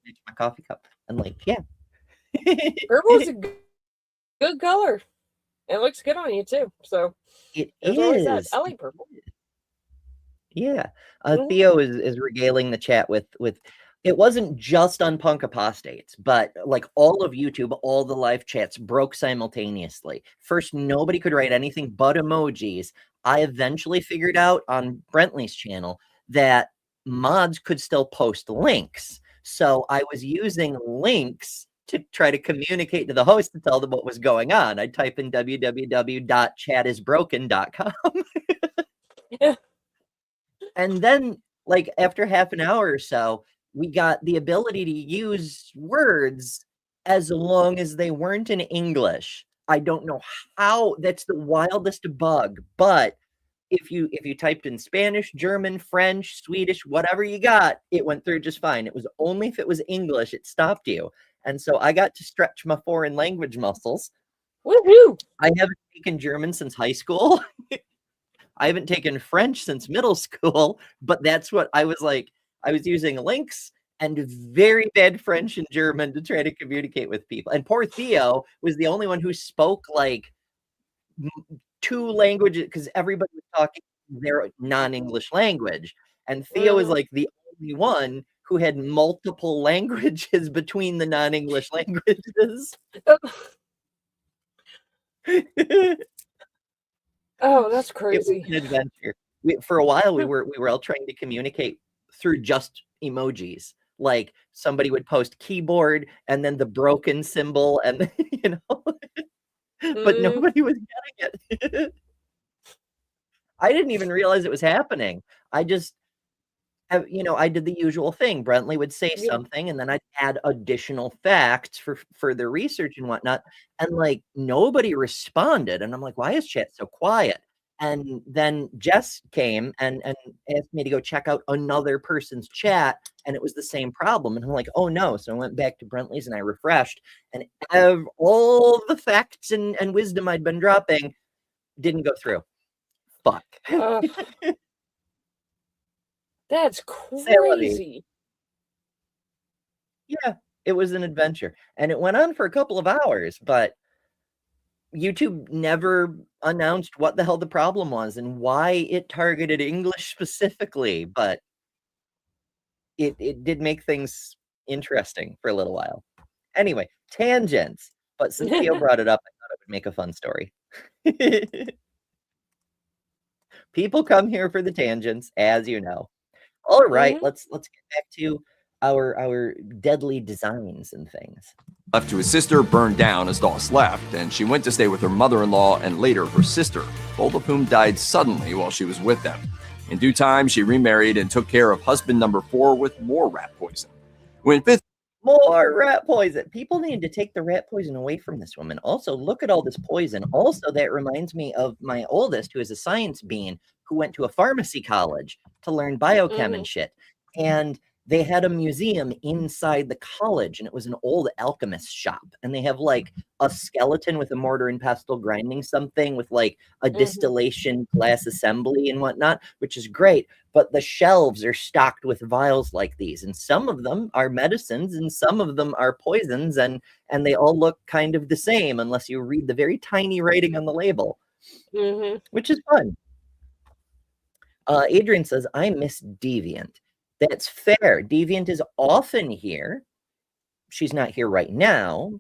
match my coffee cup. I'm like, yeah. Purple is a good color. It looks good on you too. So it is. I like purple. Yeah. Theo is regaling the chat with it wasn't just on Punk Apostates, but like all of YouTube, all the live chats broke simultaneously. First, nobody could write anything but emojis. I eventually figured out on Brentley's channel that mods could still post links. So I was using links to try to communicate to the host to tell them what was going on. I'd type in www.chatisbroken.com. Yeah. And then, like, after half an hour or so, we got the ability to use words as long as they weren't in English. I don't know how. That's the wildest bug. But if you typed in Spanish, German, French, Swedish, whatever you got, it went through just fine. It was only if it was English, it stopped you. And so I got to stretch my foreign language muscles. Woohoo! I haven't taken German since high school. I haven't taken French since middle school, but that's what I was like. I was using links and very bad French and German to try to communicate with people. And poor Theo was the only one who spoke like 2 languages because everybody was talking their non-English language. And Theo was like the only one who had multiple languages between the non-English languages. Oh, that's crazy. It was an adventure. For a while, we were all trying to communicate through just emojis. Like somebody would post keyboard and then the broken symbol, and but nobody was getting it. I didn't even realize it was happening. I just, I did the usual thing. Brentley would say something, and then I'd add additional facts for further research and whatnot. And like nobody responded, and I'm like, why is chat so quiet? And then Jess came and asked me to go check out another person's chat, and it was the same problem. And I'm like, oh no. So I went back to Brentley's and I refreshed, and all the facts and wisdom I'd been dropping didn't go through. Fuck. That's crazy. Yeah, it was an adventure. And it went on for a couple of hours, but YouTube never announced what the hell the problem was and why it targeted English specifically, but it did make things interesting for a little while. Anyway, tangents. But since Theo brought it up, I thought it would make a fun story. People come here for the tangents, as you know. All right, let's get back to our deadly designs and things. Left to his sister burned down as Doss left, and she went to stay with her mother-in-law and later her sister, both of whom died suddenly while she was with them. In due time, she remarried and took care of husband number 4 with more rat poison. When fifth More rat poison. People need to take the rat poison away from this woman. Also, look at all this poison. Also, that reminds me of my oldest, who is a science bean, who went to a pharmacy college to learn biochem and shit. And they had a museum inside the college, and it was an old alchemist shop. And they have like a skeleton with a mortar and pestle grinding something with like a distillation glass assembly and whatnot, which is great. But the shelves are stocked with vials like these, and some of them are medicines and some of them are poisons, and they all look kind of the same unless you read the very tiny writing on the label, which is fun. Adrian says, I miss Deviant. That's fair. Deviant is often here. She's not here right now.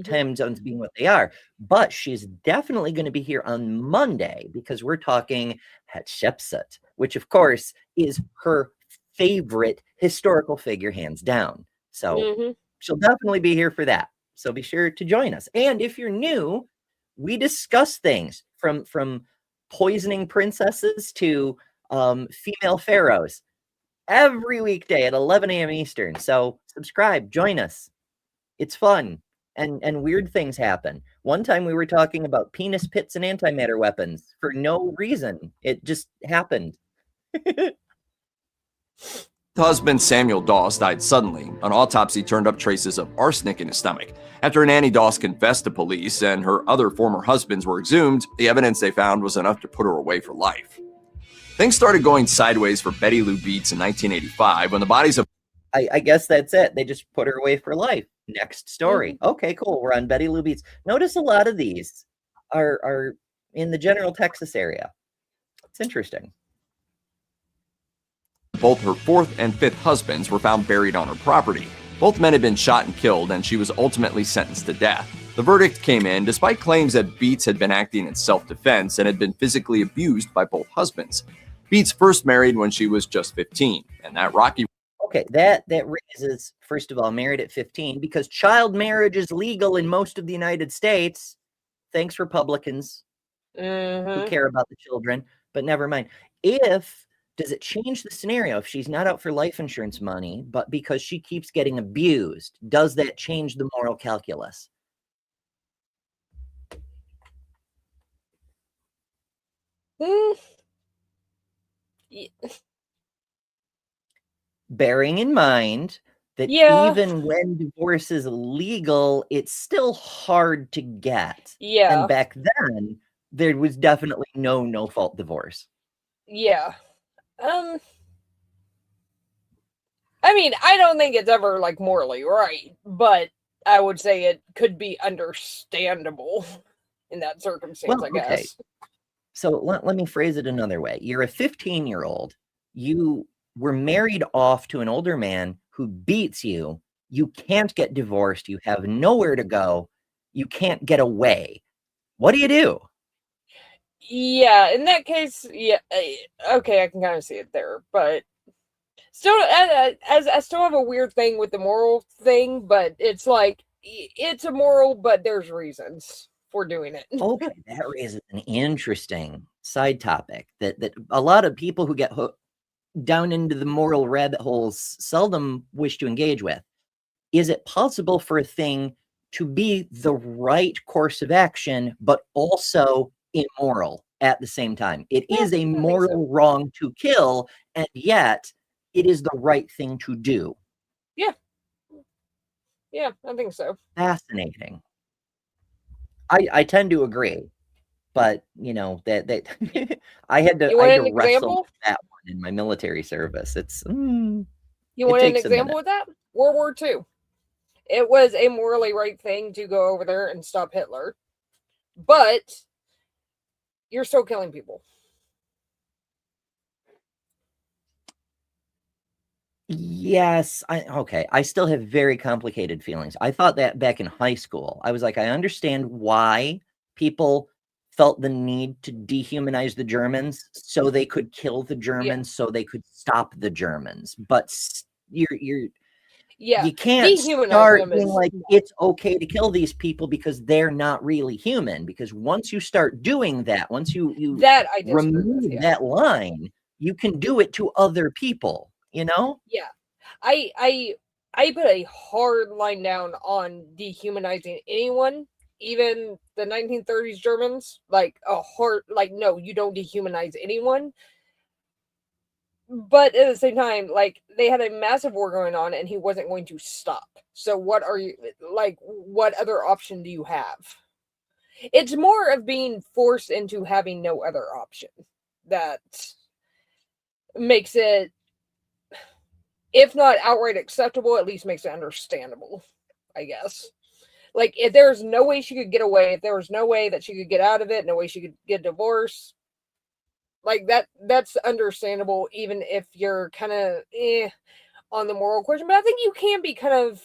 Time zones being what they are. But she's definitely going to be here on Monday because we're talking Hatshepsut, which, of course, is her favorite historical figure, hands down. So she'll definitely be here for that. So be sure to join us. And if you're new, we discuss things from poisoning princesses to female pharaohs every weekday at 11 a.m. Eastern. So subscribe, join us. It's fun. And weird things happen. One time we were talking about penis pits and antimatter weapons for no reason. It just happened. husband Samuel Doss died suddenly. An autopsy turned up traces of arsenic in his stomach. After Nanny Doss confessed to police and her other former husbands were exhumed, the evidence they found was enough to put her away for life. Things started going sideways for Betty Lou Beets in 1985 when the bodies of... I guess that's it. They just put her away for life. Next story. Okay, cool. We're on Betty Lou Beets. Notice a lot of these are in the general Texas area. It's interesting. Both her fourth and fifth husbands were found buried on her property. Both men had been shot and killed, and she was ultimately sentenced to death. The verdict came in despite claims that Beets had been acting in self-defense and had been physically abused by both husbands. Beets first married when she was just 15, and that rocky... Okay, that raises, first of all, married at 15, because child marriage is legal in most of the United States. Thanks, Republicans who care about the children, but never mind. Does it change the scenario if she's not out for life insurance money, but because she keeps getting abused? Does that change the moral calculus? Yeah. Bearing in mind that even when divorce is legal, it's still hard to get. Yeah. And back then, there was definitely no fault divorce. Yeah. I mean, I don't think it's ever like morally right, but I would say it could be understandable in that circumstance, I guess. Okay. So let me phrase it another way. You're a 15-year-old. You were married off to an older man who beats you. You can't get divorced. You have nowhere to go. You can't get away. What do you do? Yeah, in that case, yeah, okay, I can kind of see it there, but still, I still have a weird thing with the moral thing, but it's like, it's immoral, but there's reasons for doing it. Okay, that raises an interesting side topic that a lot of people who get hooked down into the moral rabbit holes seldom wish to engage with. Is it possible for a thing to be the right course of action, but also immoral at the same time? It is a moral wrong to kill, and yet it is the right thing to do. Yeah, I think so. Fascinating. I tend to agree, but that I had to wrestle with that one in my military service. You want an example of that? World War II. It was a morally right thing to go over there and stop Hitler, but you're still killing people. Yes. I still have very complicated feelings. I thought that back in high school. I was like, I understand why people felt the need to dehumanize the Germans so they could kill the Germans, so they could stop the Germans. But you can't start being like, it's okay to kill these people because they're not really human. Because once you start doing that, once you remove that line, you can do it to other people. Yeah, I put a hard line down on dehumanizing anyone, even the 1930s Germans. Like no, you don't dehumanize anyone. But at the same time, like, they had a massive war going on, and he wasn't going to stop. So what other option do you have? It's more of being forced into having no other option that makes it, if not outright acceptable, at least makes it understandable, I guess. Like, if there's no way she could get away, if there was no way that she could get out of it, no way she could get divorced, like, that's understandable, even if you're kind of on the moral question. But I think you can be kind of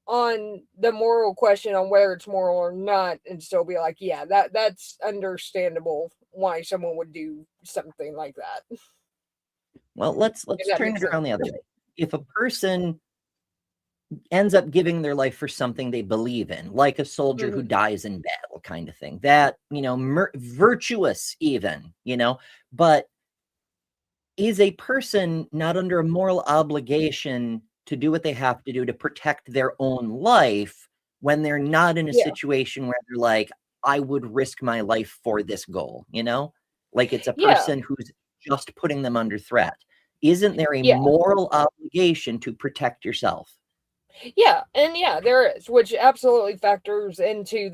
on the moral question on whether it's moral or not, and still be like, yeah, that's understandable why someone would do something like that. Well, let's turn it around the other way. If a person ends up giving their life for something they believe in, like a soldier who dies in battle kind of thing, that, virtuous even, but is a person not under a moral obligation to do what they have to do to protect their own life when they're not in a situation where they're like, I would risk my life for this goal, like it's a person who's just putting them under threat? Isn't there a moral obligation to protect yourself? Yeah, and yeah, there is, which absolutely factors into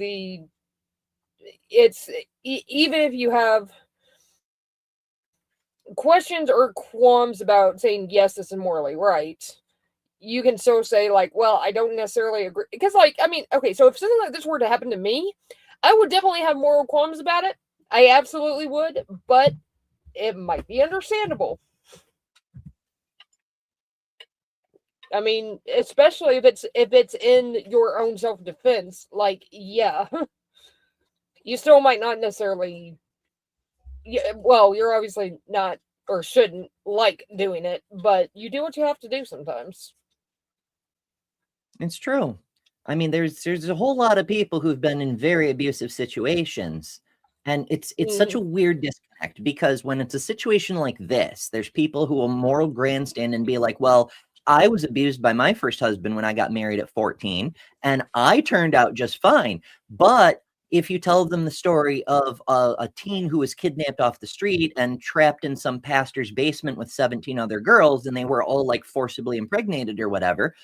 it's even if you have questions or qualms about saying yes, this is morally right, you can still say like, well, I don't necessarily agree, because like, I mean, okay, so if something like this were to happen to me, I would definitely have moral qualms about it. I absolutely would, but it might be understandable. I mean, especially if it's in your own self-defense, like, yeah, you still might not necessarily, yeah, well, you're obviously not or shouldn't like doing it, but you do what you have to do sometimes. It's true. I mean, there's a whole lot of people who've been in very abusive situations, and it's such a weird disconnect, because when it's a situation like this, there's people who will moral grandstand and be like, well, I was abused by my first husband when I got married at 14, and I turned out just fine. But if you tell them the story of a teen who was kidnapped off the street and trapped in some pastor's basement with 17 other girls, and they were all like forcibly impregnated or whatever,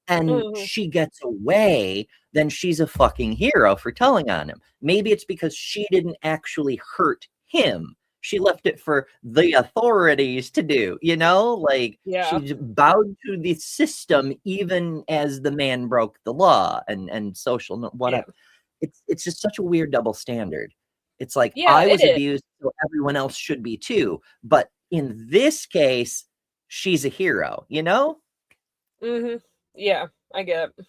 and she gets away, then she's a fucking hero for telling on him. Maybe it's because she didn't actually hurt him. She left it for the authorities to do, you know? Like, she bowed to the system even as the man broke the law and social, whatever. It's just such a weird double standard. It's like, I was abused, so everyone else should be too. But in this case, she's a hero, you know? Yeah, I get it.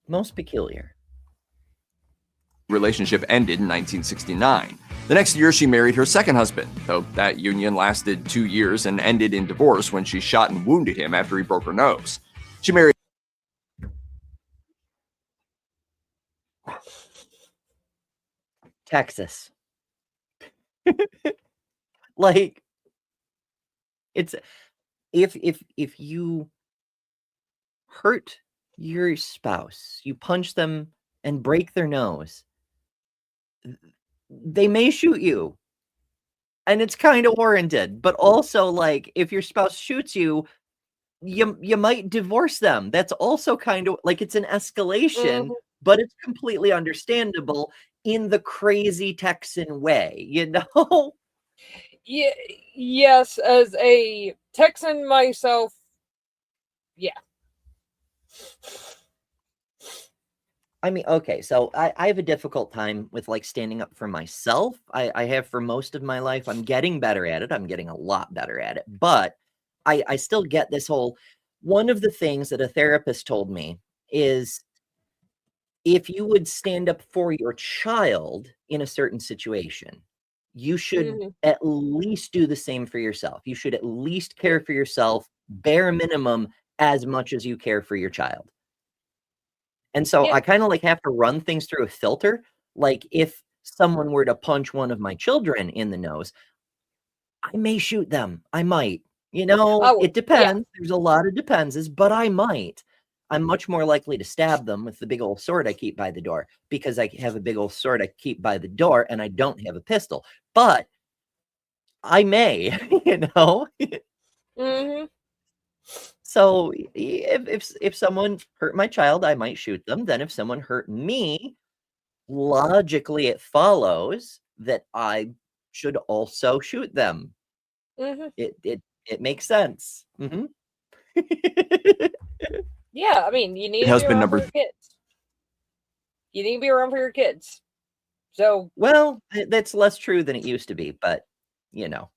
Most peculiar. Relationship ended in 1969. The next year, she married her second husband, though that union lasted 2 years and ended in divorce when she shot and wounded him after he broke her nose. She married Texas. Like, it's if you hurt your spouse, you punch them and break their nose, they may shoot you. And it's kind of warranted. But also, like, if your spouse shoots you, you might divorce them. That's also kind of like, it's an escalation, but it's completely understandable in the crazy Texan way, you know? Yeah, yes, as a Texan myself, yeah. I mean, okay, so I have a difficult time with like standing up for myself. I have for most of my life. I'm getting better at it. I'm getting a lot better at it. But I still get this whole, one of the things that a therapist told me is, if you would stand up for your child in a certain situation, you should at least do the same for yourself. You should at least care for yourself, bare minimum, as much as you care for your child. And so I kind of like have to run things through a filter. Like, if someone were to punch one of my children in the nose, I may shoot them. I might, you know, it depends. There's a lot of depenses, but I might. I'm much more likely to stab them with the big old sword I keep by the door, because I have a big old sword I keep by the door and I don't have a pistol. But I may, you know. So if someone hurt my child, I might shoot them. Then if someone hurt me, logically it follows that I should also shoot them. It makes sense. Yeah, I mean, you need to be husband around number for your kids. You need to be around for your kids. So, well, that's less true than it used to be, but you know.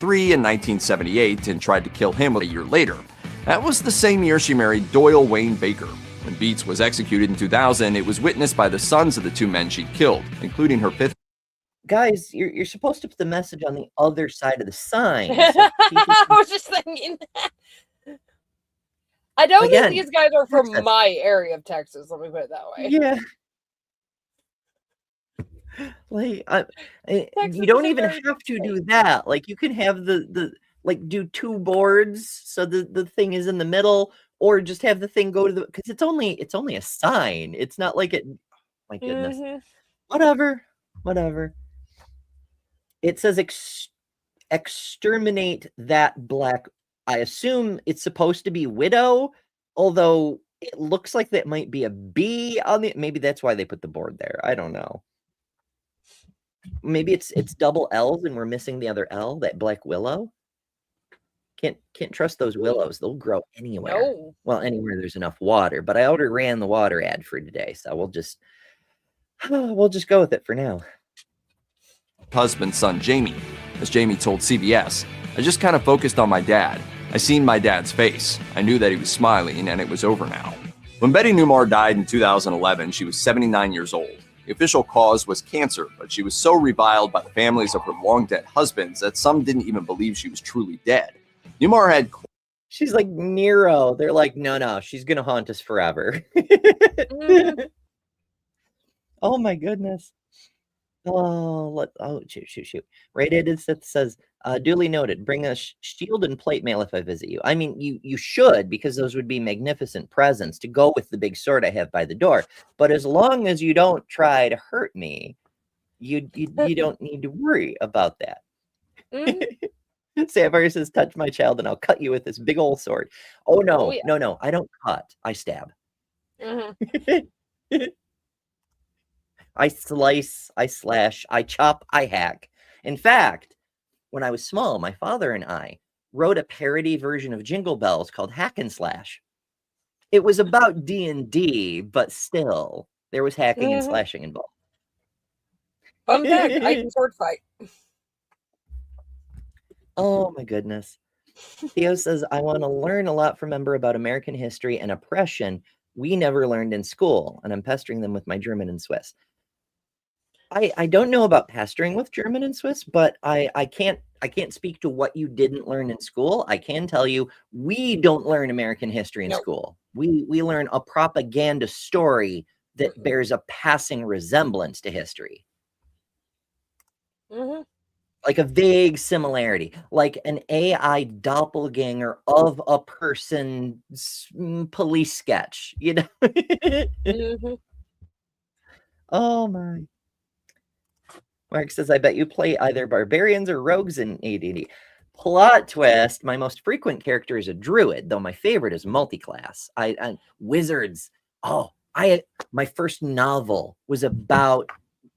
3 in 1978 and tried to kill him a year later. That was the same year she married Doyle Wayne Baker. When Beats was executed in 2000, it was witnessed by the sons of the two men she'd killed, including her fifth. Guys, you're supposed to put the message on the other side of the sign. So I was just thinking that. I don't think these guys are from my area of Texas. Let me put it that way. Yeah. Like, you don't even have to do that. Like, you can have the like do two boards so the thing is in the middle, or just have the thing go to the, because it's only a sign. It's not like it. My goodness. Whatever. It says exterminate that black I assume it's supposed to be widow, although it looks like that might be a B on the. Maybe that's why they put the board there. I don't know. Maybe it's double L's and we're missing the other L. That black willow. Can't trust those willows. They'll grow anywhere. No. Well, anywhere there's enough water. But I already ran the water ad for today, so we'll just go with it for now. Husband's son, Jamie. As Jamie told CBS, I just kind of focused on my dad. I seen my dad's face. I knew that he was smiling and it was over now. When Betty Newmar died in 2011, she was 79 years old. The official cause was cancer, but she was so reviled by the families of her long-dead husbands that some didn't even believe she was truly dead. Newmar had... She's like Nero. They're like, no, she's going to haunt us forever. Oh, my goodness. Shoot. Right, it says, duly noted, bring a shield and plate mail if I visit you. I mean, you should, because those would be magnificent presents to go with the big sword I have by the door. But as long as you don't try to hurt me, you don't need to worry about that. Sapphire says, touch my child and I'll cut you with this big old sword. Oh, no, no, I don't cut. I stab. I slice, I slash, I chop, I hack. In fact, when I was small, my father and I wrote a parody version of Jingle Bells called Hack and Slash. It was about D&D, but still, there was hacking and slashing involved. Fun fact, I can sword fight. Oh, my goodness. Theo says, I want to learn a lot from Ember about American history and oppression we never learned in school, and I'm pestering them with my German and Swiss. I don't know about pestering with German and Swiss, but I can't speak to what you didn't learn in school. I can tell you we don't learn American history in school. We learn a propaganda story that bears a passing resemblance to history. Like a vague similarity, like an AI doppelganger of a person's police sketch, you know? Oh my. Mark says, I bet you play either barbarians or rogues in AD&D. Plot twist, my most frequent character is a druid, though my favorite is multiclass. I wizards. My first novel was about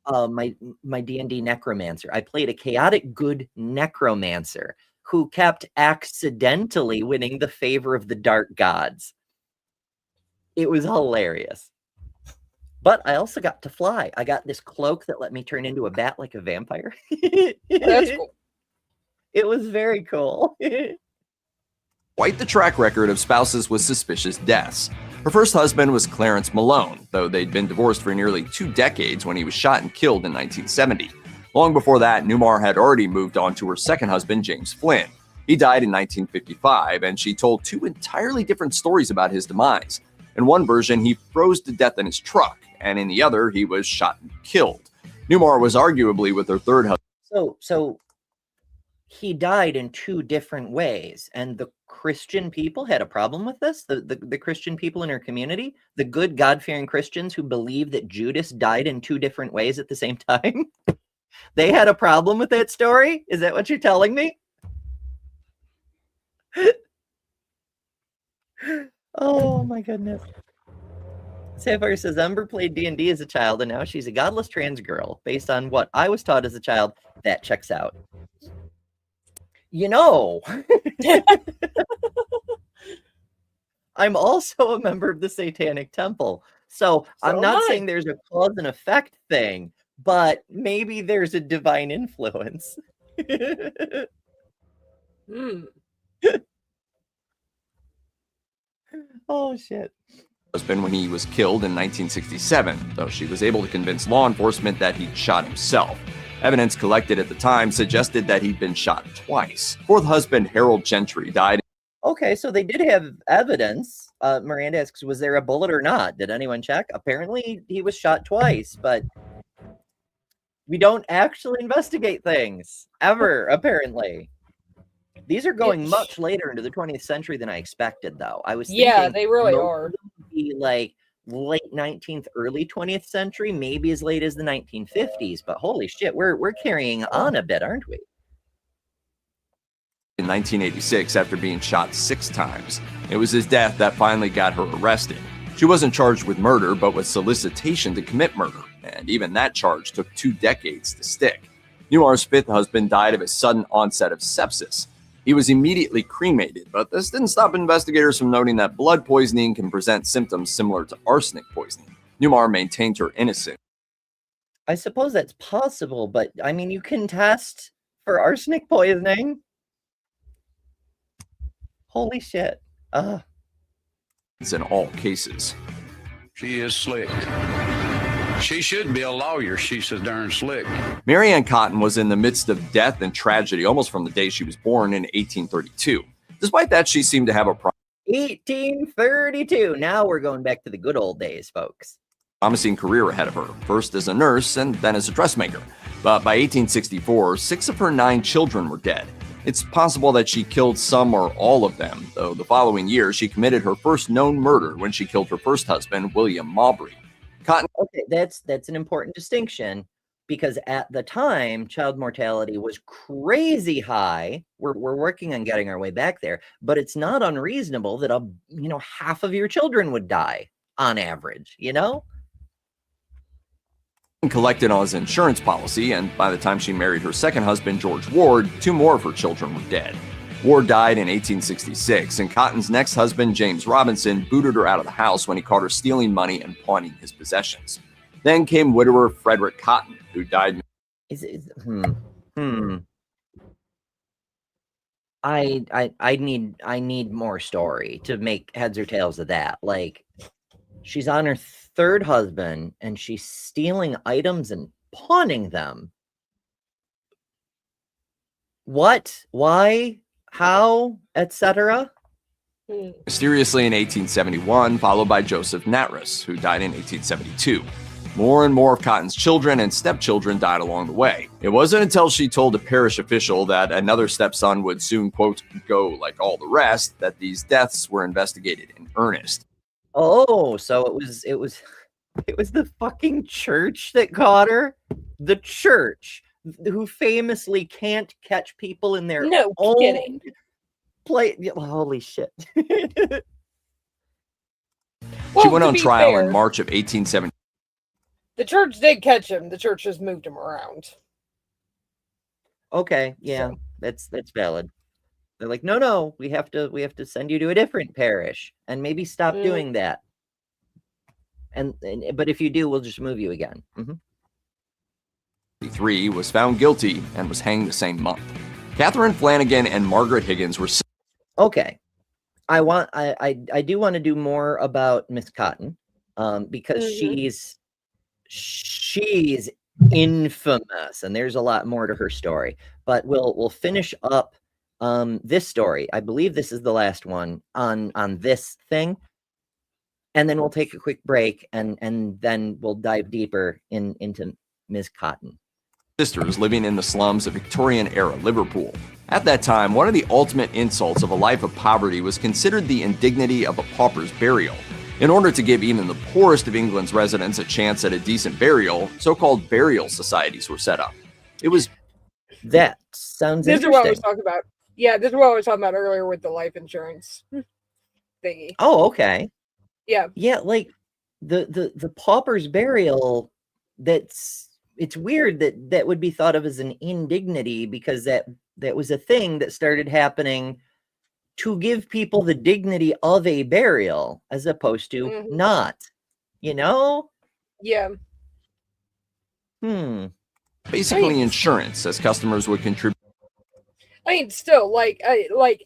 my D&D necromancer. I played a chaotic good necromancer who kept accidentally winning the favor of the dark gods. It was hilarious. But I also got to fly. I got this cloak that let me turn into a bat like a vampire. That's cool. It was very cool. Quite the track record of spouses with suspicious deaths. Her first husband was Clarence Malone, though they'd been divorced for nearly 2 decades when he was shot and killed in 1970. Long before that, Newmar had already moved on to her second husband, James Flynn. He died in 1955, and she told 2 entirely different stories about his demise. In one version, he froze to death in his truck, and in the other, he was shot and killed. Newmar was arguably with her third husband. So he died in 2 different ways, and the Christian people had a problem with this. The Christian people in her community, the good God-fearing Christians who believe that Judas died in 2 different ways at the same time, they had a problem with that story. Is that what you're telling me? Oh my goodness. Sapphire says, Ember played D&D as a child, and now she's a godless trans girl. Based on what I was taught as a child, that checks out. You know, I'm also a member of the Satanic Temple. So I'm not saying there's a cause and effect thing, but maybe there's a divine influence. Oh, shit. Husband when he was killed in 1967, though she was able to convince law enforcement that he'd shot himself. Evidence collected at the time suggested that he'd been shot twice. Fourth husband, Harold Gentry, died. Okay, so they did have evidence. Miranda asks, was there a bullet or not? Did anyone check? Apparently, he was shot twice, but we don't actually investigate things. Ever, apparently. These are going much later into the 20th century than I expected, though. I was thinking they really are. Be like late 19th, early 20th century, maybe as late as the 1950s. But holy shit, we're carrying on a bit, aren't we? in 1986 after being shot 6 times. It was his death that finally got her arrested. She wasn't charged with murder, but with solicitation to commit murder, and even that charge took 2 decades to stick. Newmar's 5th husband died of a sudden onset of sepsis. He was immediately cremated, but this didn't stop investigators from noting that blood poisoning can present symptoms similar to arsenic poisoning. Newmar maintained her innocence. I suppose that's possible, but I mean, you can test for arsenic poisoning. Holy shit. It's in all cases. She is slick. She should be a lawyer. She's so darn slick. Mary Ann Cotton was in the midst of death and tragedy almost from the day she was born in 1832. Despite that, she seemed to have a 1832. Now we're going back to the good old days, folks. Promising career ahead of her, first as a nurse and then as a dressmaker. But by 1864, 6 of her 9 children were dead. It's possible that she killed some or all of them, though the following year she committed her first known murder when she killed her first husband, William Mowbray. Cotton. Okay, that's an important distinction, because at the time, child mortality was crazy high. We're working on getting our way back there, but it's not unreasonable that half of your children would die on average, Collected on his insurance policy, and by the time she married her second husband, George Ward, 2 more of her children were dead. Ward died in 1866, and Cotton's next husband, James Robinson, booted her out of the house when he caught her stealing money and pawning his possessions. Then came widower Frederick Cotton, who died. I need more story to make heads or tails of that. Like, she's on her 3rd husband and she's stealing items and pawning them. What? Why? How? Etc. Mysteriously in 1871, followed by Joseph Natras, who died in 1872. More and more of Cotton's children and stepchildren died along the way. It wasn't until she told a parish official that another stepson would soon, quote, go like all the rest, that these deaths were investigated in earnest. Oh, so it was the fucking church that caught her? The church, who famously can't catch people in their own play. Holy shit. She went on trial in March of 1870. The church did catch him. The church just moved him around. Okay, yeah, that's valid. They're like, no, we have to send you to a different parish and maybe stop doing that. But if you do, we'll just move you again. 3 was found guilty and was hanged the same month. Catherine Flanagan and Margaret Higgins were. Okay, I do want to do more about Miss Cotton, because she's infamous, and there's a lot more to her story. But we'll finish up this story. I believe this is the last one on this thing, and then we'll take a quick break, and then we'll dive deeper into Ms. Cotton. Sisters living in the slums of Victorian-era Liverpool. At that time, one of the ultimate insults of a life of poverty was considered the indignity of a pauper's burial. In order to give even the poorest of England's residents a chance at a decent burial, so-called burial societies were set up. That sounds This interesting. is what I was talking about. Yeah, this is what I was talking about earlier with the life insurance thingy. Oh, okay. Yeah. Yeah, like the pauper's burial, it's weird that would be thought of as an indignity, because that was a thing that started happening to give people the dignity of a burial as opposed to not, Yeah. Basically insurance, as customers would contribute. I mean, still, like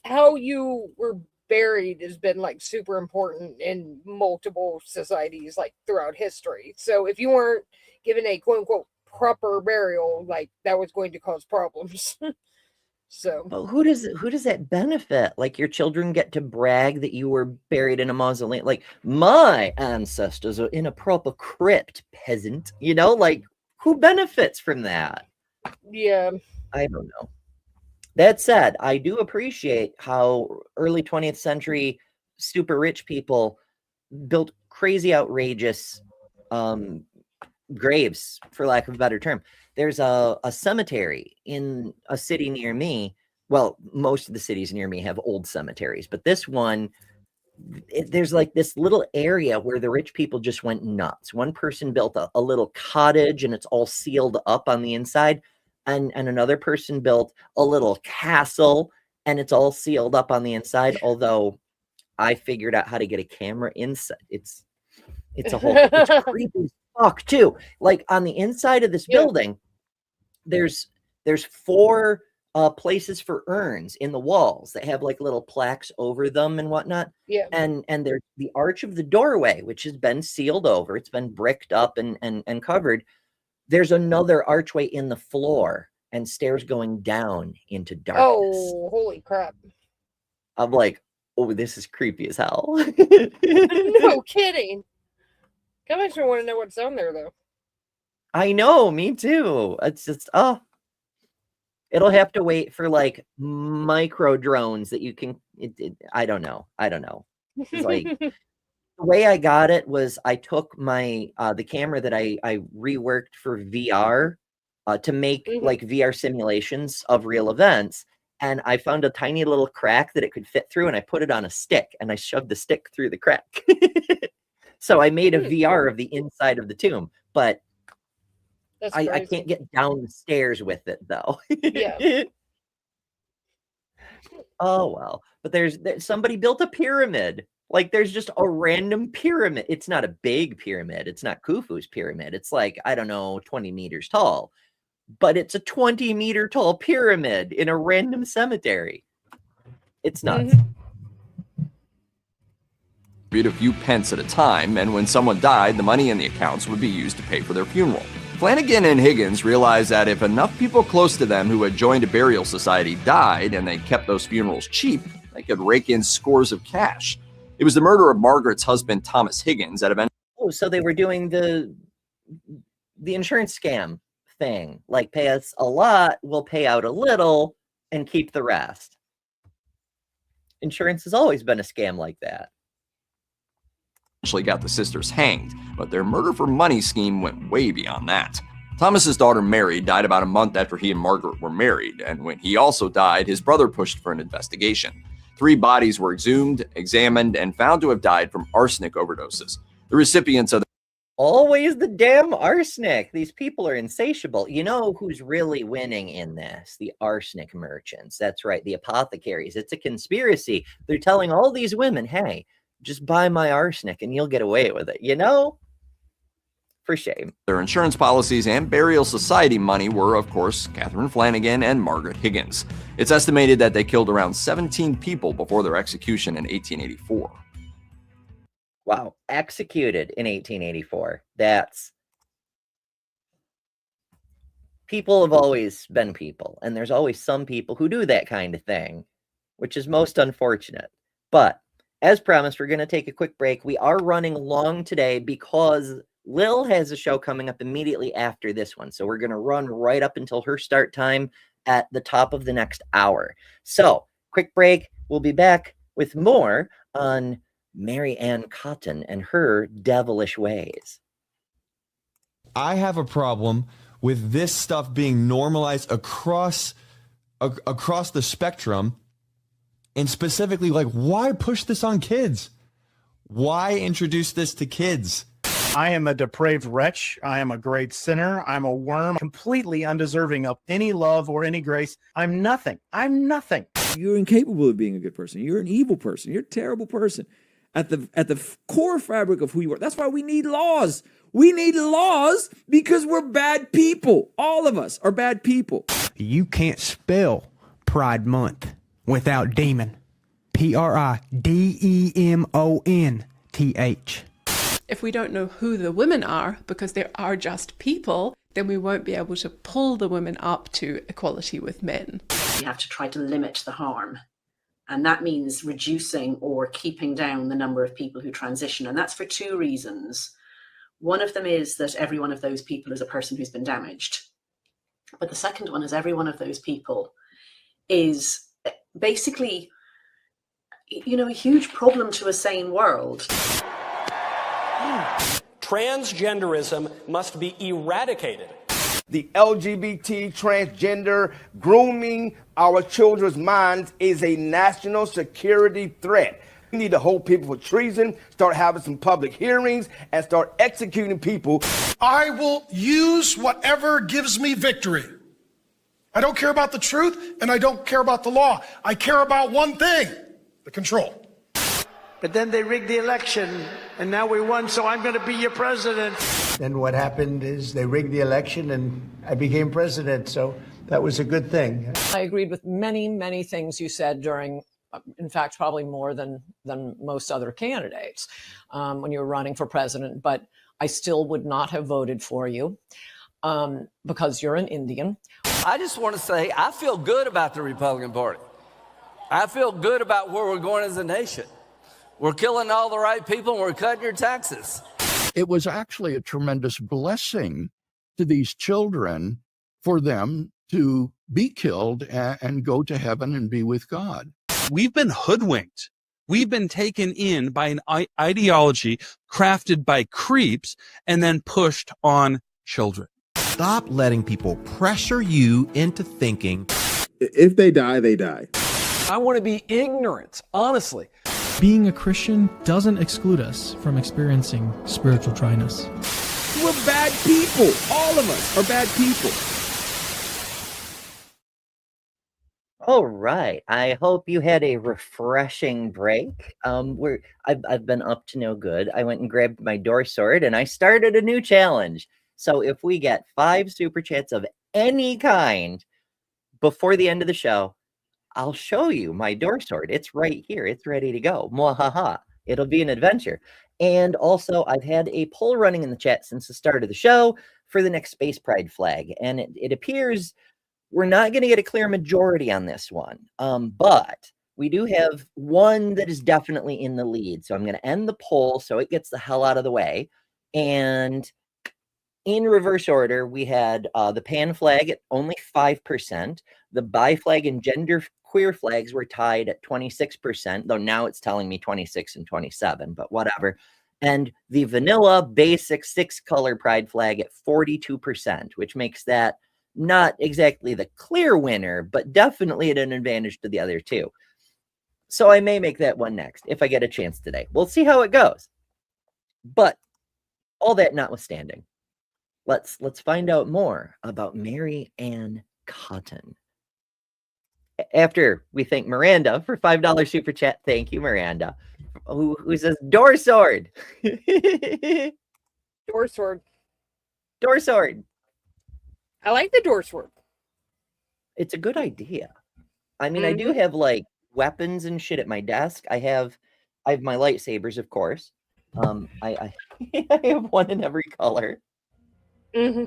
how you were buried has been like super important in multiple societies like throughout history. So if you weren't given a quote unquote proper burial, like that was going to cause problems. So but who does that benefit? Like, your children get to brag that you were buried in a mausoleum. Like, my ancestors are in a proper crypt, peasant. Like, who benefits from that? Yeah, I don't know. That said, I do appreciate how early 20th century super rich people built crazy, outrageous graves, for lack of a better term. There's a cemetery in a city near me well, most of the cities near me have old cemeteries, but this one, there's like this little area where the rich people just went nuts. One person built a little cottage and it's all sealed up on the inside. And another person built a little castle and it's all sealed up on the inside. Although I figured out how to get a camera inside. It's a whole, it's creepy as fuck too. Like on the inside of this building, there's 4 places for urns in the walls that have like little plaques over them and whatnot. Yeah. And there's the arch of the doorway, which has been sealed over. It's been bricked up and covered. There's another archway in the floor and stairs going down into darkness. Oh, holy crap. I'm like, oh, this is creepy as hell. No kidding. I actually want to know what's down there, though. I know, me too. It's just, it'll have to wait for like micro drones that you can, I don't know. It's like, the way I got it was I took my, the camera that I reworked for VR to make like VR simulations of real events. And I found a tiny little crack that it could fit through and I put it on a stick and I shoved the stick through the crack. So I made a VR of the inside of the tomb, but I can't get down the stairs with it though. Yeah. Oh, well, but there's somebody built a pyramid. Like there's just a random pyramid. It's not a big pyramid. It's not Khufu's pyramid. It's like, I don't know, 20 meters tall, but it's a 20-meter tall pyramid in a random cemetery. It's nuts. A few pence at a time, and when someone died, the money in the accounts would be used to pay for their funeral. Flanagan and Higgins realized that if enough people close to them who had joined a burial society died and they kept those funerals cheap, they could rake in scores of cash. It was the murder of Margaret's husband, Thomas Higgins, that eventually... Oh, so they were doing the insurance scam thing. Like, pay us a lot, we'll pay out a little, and keep the rest. Insurance has always been a scam like that. Got the sisters hanged, but their murder for money scheme went way beyond that. Thomas's daughter Mary died about a month after he and Margaret were married, and when he also died, his brother pushed for an investigation. 3 bodies were exhumed, examined, and found to have died from arsenic overdoses. The recipients of the Always the damn arsenic. These people are insatiable. You know who's really winning in this? The arsenic merchants. That's right, the apothecaries. It's a conspiracy. They're telling all these women, hey, just buy my arsenic and you'll get away with it, you know? For shame. Their insurance policies and burial society money were, of course, Catherine Flanagan and Margaret Higgins. It's estimated that they killed around 17 people before their execution in 1884. Wow, executed in 1884. That's... People have always been people, and there's always some people who do that kind of thing, which is most unfortunate. But as promised, we're going to take a quick break. We are running long today because Lil has a show coming up immediately after this one. So we're going to run right up until her start time at the top of the next hour. So quick break. We'll be back with more on Mary Ann Cotton and her devilish ways. I have a problem with this stuff being normalized across the spectrum. And specifically, like, why push this on kids? Why introduce this to kids? I am a depraved wretch. I am a great sinner. I'm a worm, completely undeserving of any love or any grace. I'm nothing. I'm nothing. You're incapable of being a good person. You're an evil person. You're a terrible person. At the core fabric of who you are. That's why we need laws. We need laws because we're bad people. All of us are bad people. You can't spell Pride Month without demon. PRIDEMONTH. If we don't know who the women are, because they are just people, then we won't be able to pull the women up to equality with men. You have to try to limit the harm. And that means reducing or keeping down the number of people who transition. And that's for 2 reasons. One of them is that every one of those people is a person who's been damaged. But the second one is every one of those people is basically, you know, a huge problem to a sane world. Transgenderism must be eradicated. the LGBT, transgender, grooming our children's minds is a national security threat. We need to hold people for treason, start having some public hearings, and start executing people. I will use whatever gives me victory. I don't care about the truth, and I don't care about the law. I care about one thing, the control. But then they rigged the election, and now we won, so I'm going to be your president. Then what happened is they rigged the election, and I became president, so that was a good thing. I agreed with many, many things you said during, in fact, probably more than most other candidates when you were running for president, but I still would not have voted for you because you're an Indian. I just want to say I feel good about the Republican Party. I feel good about where we're going as a nation. We're killing all the right people and we're cutting your taxes. It was actually a tremendous blessing to these children for them to be killed and go to heaven and be with God. We've been hoodwinked. We've been taken in by an ideology crafted by creeps and then pushed on children. Stop letting people pressure you into thinking. If they die, they die. I want to be ignorant, honestly. Being a Christian doesn't exclude us from experiencing spiritual dryness. We're bad people. All of us are bad people. All right. I hope you had a refreshing break. I've been up to no good. I went and grabbed my door sword and I started a new challenge. So if we get 5 super chats of any kind before the end of the show, I'll show you my door sword. It's right here. It's ready to go. Mwahaha. It'll be an adventure. And also, I've had a poll running in the chat since the start of the show for the next Space Pride flag. And it appears we're not going to get a clear majority on this one. But we do have one that is definitely in the lead. So I'm going to end the poll so it gets the hell out of the way. And in reverse order, we had the pan flag at only 5%. The bi flag and gender queer flags were tied at 26%, though now it's telling me 26 and 27, but whatever. And the vanilla basic 6-color pride flag at 42%, which makes that not exactly the clear winner, but definitely at an advantage to the other two. So I may make that one next if I get a chance today. We'll see how it goes. But all that notwithstanding, let's find out more about Mary Ann Cotton. After we thank Miranda for $5 super chat. Thank you, Miranda. Who says door sword? Door sword. Door sword. I like the door sword. It's a good idea. I mean, I do have like weapons and shit at my desk. I have my lightsabers, of course. I have one in every color. Mm-hmm.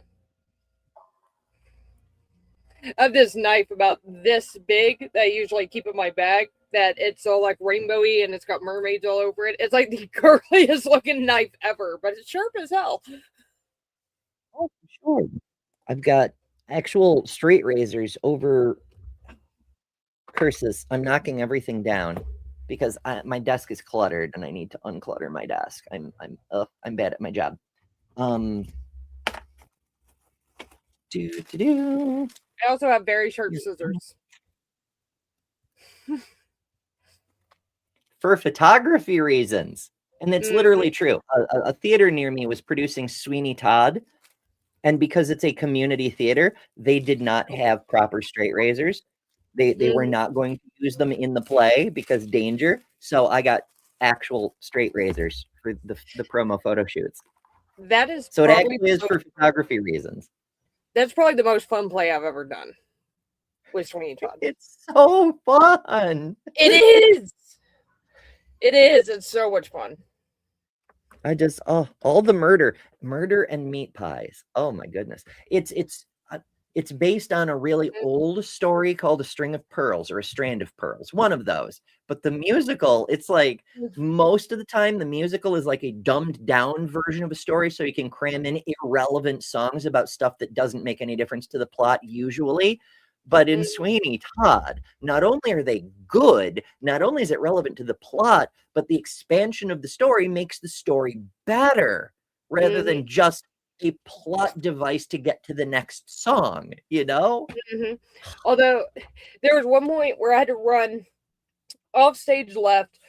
I have this knife about this big that I usually keep in my bag that it's all like rainbowy and it's got mermaids all over it. It's like the girliest looking knife ever, but it's sharp as hell. Oh, for sure. I've got actual straight razors over curses. I'm knocking everything down because my desk is cluttered and I need to unclutter my desk. I'm bad at my job. I also have very sharp scissors. For photography reasons. And it's literally true. A theater near me was producing Sweeney Todd. And because it's a community theater, they did not have proper straight razors. They were not going to use them in the play because danger. So I got actual straight razors for the promo photo shoots. That is so it actually is for photography reasons. That's probably the most fun play I've ever done with Sweeney Todd. It's so fun. It is. It is. It's so much fun. I just all the murder and meat pies. Oh my goodness. It's based on a really old story called A String of Pearls or A Strand of Pearls, one of those. But the musical, it's like most of the time the musical is like a dumbed down version of a story, so you can cram in irrelevant songs about stuff that doesn't make any difference to the plot usually. But in Sweeney Todd, not only are they good, not only is it relevant to the plot, but the expansion of the story makes the story better rather than just a plot device to get to the next song, you know? Mm-hmm. Although there was one point where I had to run off stage left,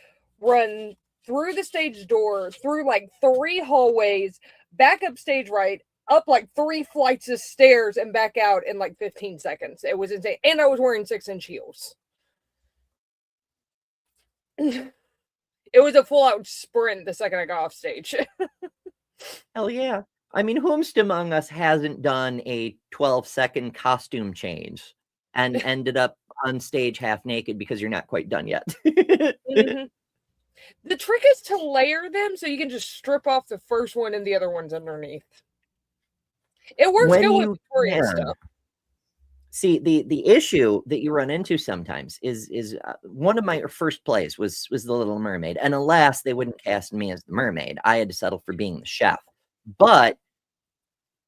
run through the stage door, through like 3 hallways, back up stage right, up like 3 flights of stairs, and back out in like 15 seconds. It was insane. And I was wearing 6-inch heels. It was a full-out sprint the second I got off stage. Hell yeah. I mean, whomst among us hasn't done a 12-second costume change and ended up on stage half naked because you're not quite done yet? Mm-hmm. The trick is to layer them so you can just strip off the first one and the other one's underneath. It works When good you with Victorian can. stuff. See, the issue that you run into sometimes is one of my first plays was The Little Mermaid, and alas, they wouldn't cast me as the mermaid. I had to settle for being the chef. But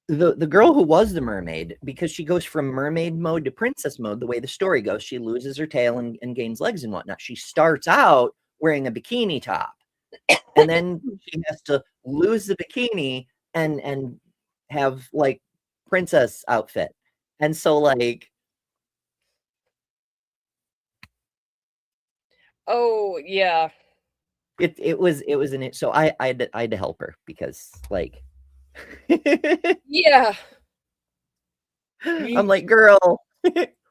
the girl who was the mermaid, because she goes from mermaid mode to princess mode, the way the story goes, she loses her tail and gains legs and whatnot. She starts out wearing a bikini top, and then she has to lose the bikini and have like princess outfit. And so like, oh yeah, it was so I had to help her because like yeah. I'm like, girl,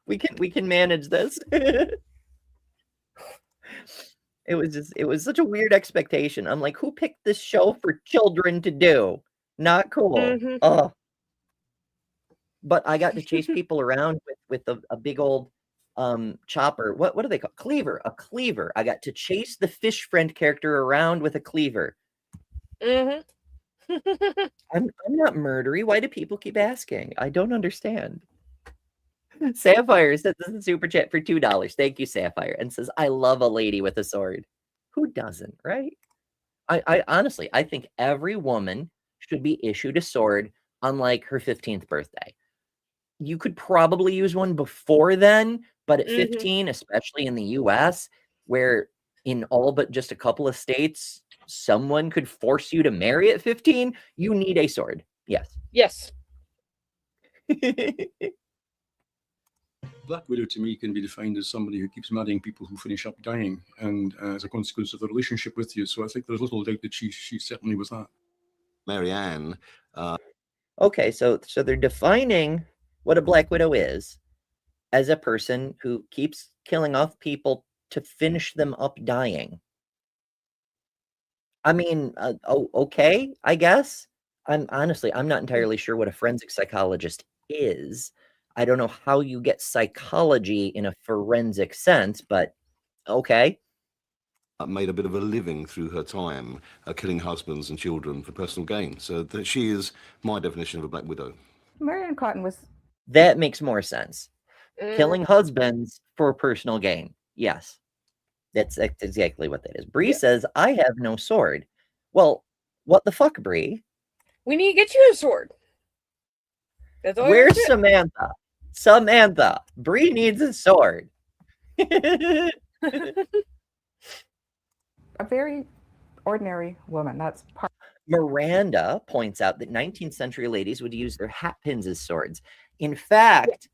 we can manage this. It was such a weird expectation. I'm like, who picked this show for children to do? Not cool. Mm-hmm. Oh. But I got to chase people around with a big old chopper. What do they call cleaver? A cleaver. I got to chase the fish friend character around with a cleaver. Mm-hmm. I'm not murdery. Why do people keep asking? I don't understand. Sapphire says this is super chat for $2. Thank you, Sapphire, and says I love a lady with a sword. Who doesn't, right? I honestly, I think every woman should be issued a sword on like her 15th birthday. You could probably use one before then, but at 15, especially in the US, where in all but just a couple of states, someone could force you to marry at 15, you need a sword. Yes. Yes. Black Widow to me can be defined as somebody who keeps marrying people who finish up dying, and as a consequence of the relationship with you. So I think there's little doubt that she certainly was that. Marianne. Okay, so they're defining what a Black Widow is as a person who keeps killing off people to finish them up dying. I mean, okay, I guess. I'm not entirely sure what a forensic psychologist is. I don't know how you get psychology in a forensic sense, but okay. Made a bit of a living through her time killing husbands and children for personal gain. So that she is my definition of a Black Widow. Marianne Cotton was... That makes more sense. Killing husbands for personal gain. Yes. That's exactly what that is. Bree says, I have no sword. Well, what the fuck, Bree? We need to get you a sword. That's all. Where's Samantha? Samantha, Bree needs a sword. A very ordinary woman. That's part. Miranda points out that 19th century ladies would use their hat pins as swords. In fact,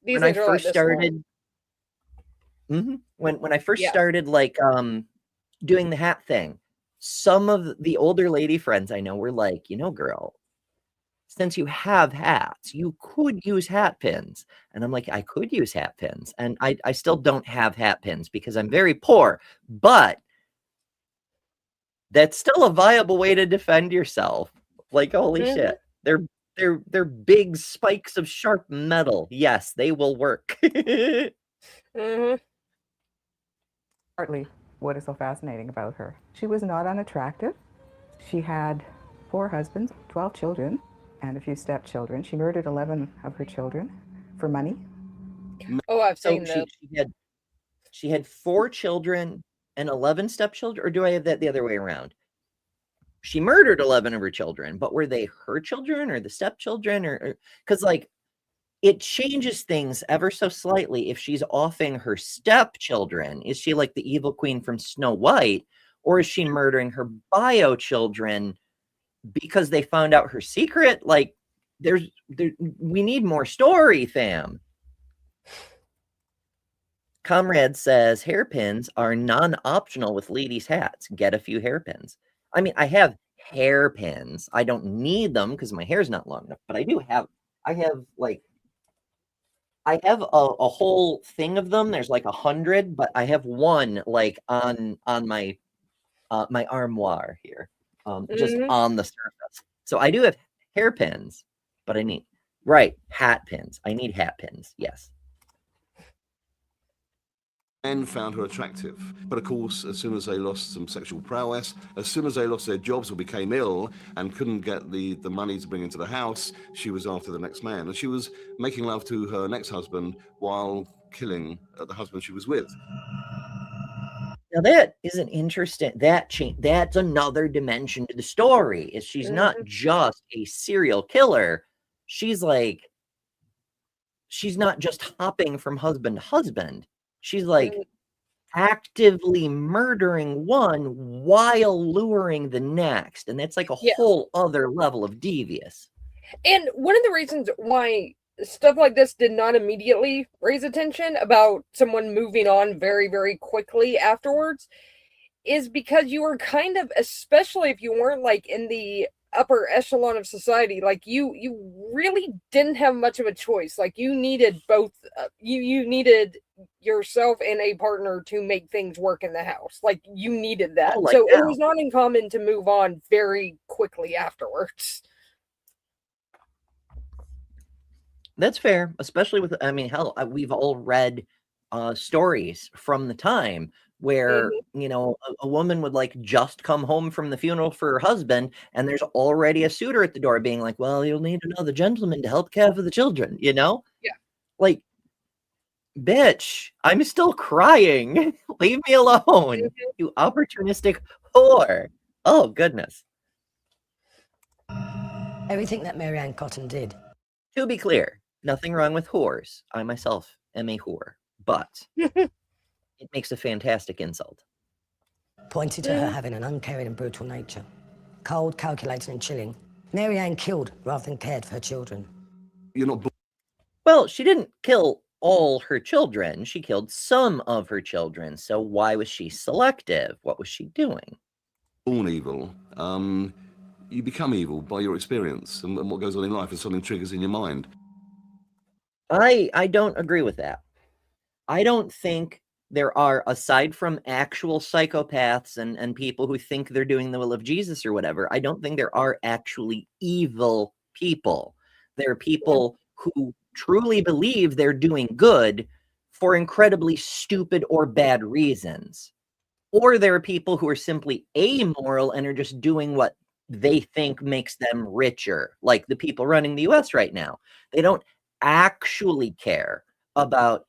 when I first started, when I first started like doing the hat thing, some of the older lady friends I know were like, you know, girl, since you have hats, you could use hat pins. And I'm like, I could use hat pins. And I still don't have hat pins because I'm very poor, but that's still a viable way to defend yourself. Like, holy shit. They're big spikes of sharp metal. Yes, they will work. Partly what is so fascinating about her. She was not unattractive. She had 4 husbands, 12 children, and a few stepchildren. She murdered 11 of her children for money. Oh, I've seen that. She had 4 children and 11 stepchildren, or do I have that the other way around? She murdered 11 of her children, but were they her children or the stepchildren? Or because like it changes things ever so slightly if she's offing her stepchildren. Is she like the evil queen from Snow White, or is she murdering her bio children because they found out her secret. Like, we need more story, fam. Comrade says hairpins are non-optional with ladies' hats. Get a few hairpins. I mean, I have hairpins. I don't need them because my hair's not long enough, but I have a whole thing of them. There's like 100, but I have one like on my my armoire here, just on the surface. So I do have hairpins, but I need hat pins. I need hat pins. Yes. Men found her attractive, but of course, as soon as they lost some sexual prowess, as soon as they lost their jobs or became ill and couldn't get the money to bring into the house, she was after the next man, and she was making love to her next husband while killing the husband she was with. Now that is an interesting, that's another dimension to the story. Is she's not just a serial killer. She's not just hopping from husband to husband. She's like actively murdering one while luring the next. And that's like a whole other level of devious. And one of the reasons why stuff like this did not immediately raise attention about someone moving on very, very quickly afterwards is because you were kind of, especially if you weren't like in the upper echelon of society, like you really didn't have much of a choice. Like you needed both, you needed yourself and a partner to make things work in the house. Like you needed that. So it was not uncommon to move on very quickly afterwards. That's fair, especially with, I mean, hell, we've all read stories from the time where, you know, a woman would like just come home from the funeral for her husband, and there's already a suitor at the door being like, well, you'll need another gentleman to help care for the children, you know? Yeah. Like, bitch, I'm still crying. Leave me alone, you opportunistic whore. Oh, goodness. Everything that Mary Ann Cotton did. To be clear, nothing wrong with whores. I myself am a whore, but it makes a fantastic insult. Pointed to her having an uncaring and brutal nature. Cold, calculating and chilling. Mary Ann killed rather than cared for her children. You're not... Well, she didn't kill all her children. She killed some of her children. So why was she selective? What was she doing? Born evil. You become evil by your experience and what goes on in life, and something triggers in your mind. I don't agree with that. I don't think there are, aside from actual psychopaths and people who think they're doing the will of Jesus or whatever, I don't think there are actually evil people. There are people who truly believe they're doing good for incredibly stupid or bad reasons. Or there are people who are simply amoral and are just doing what they think makes them richer, like the people running the US right now. They don't actually care about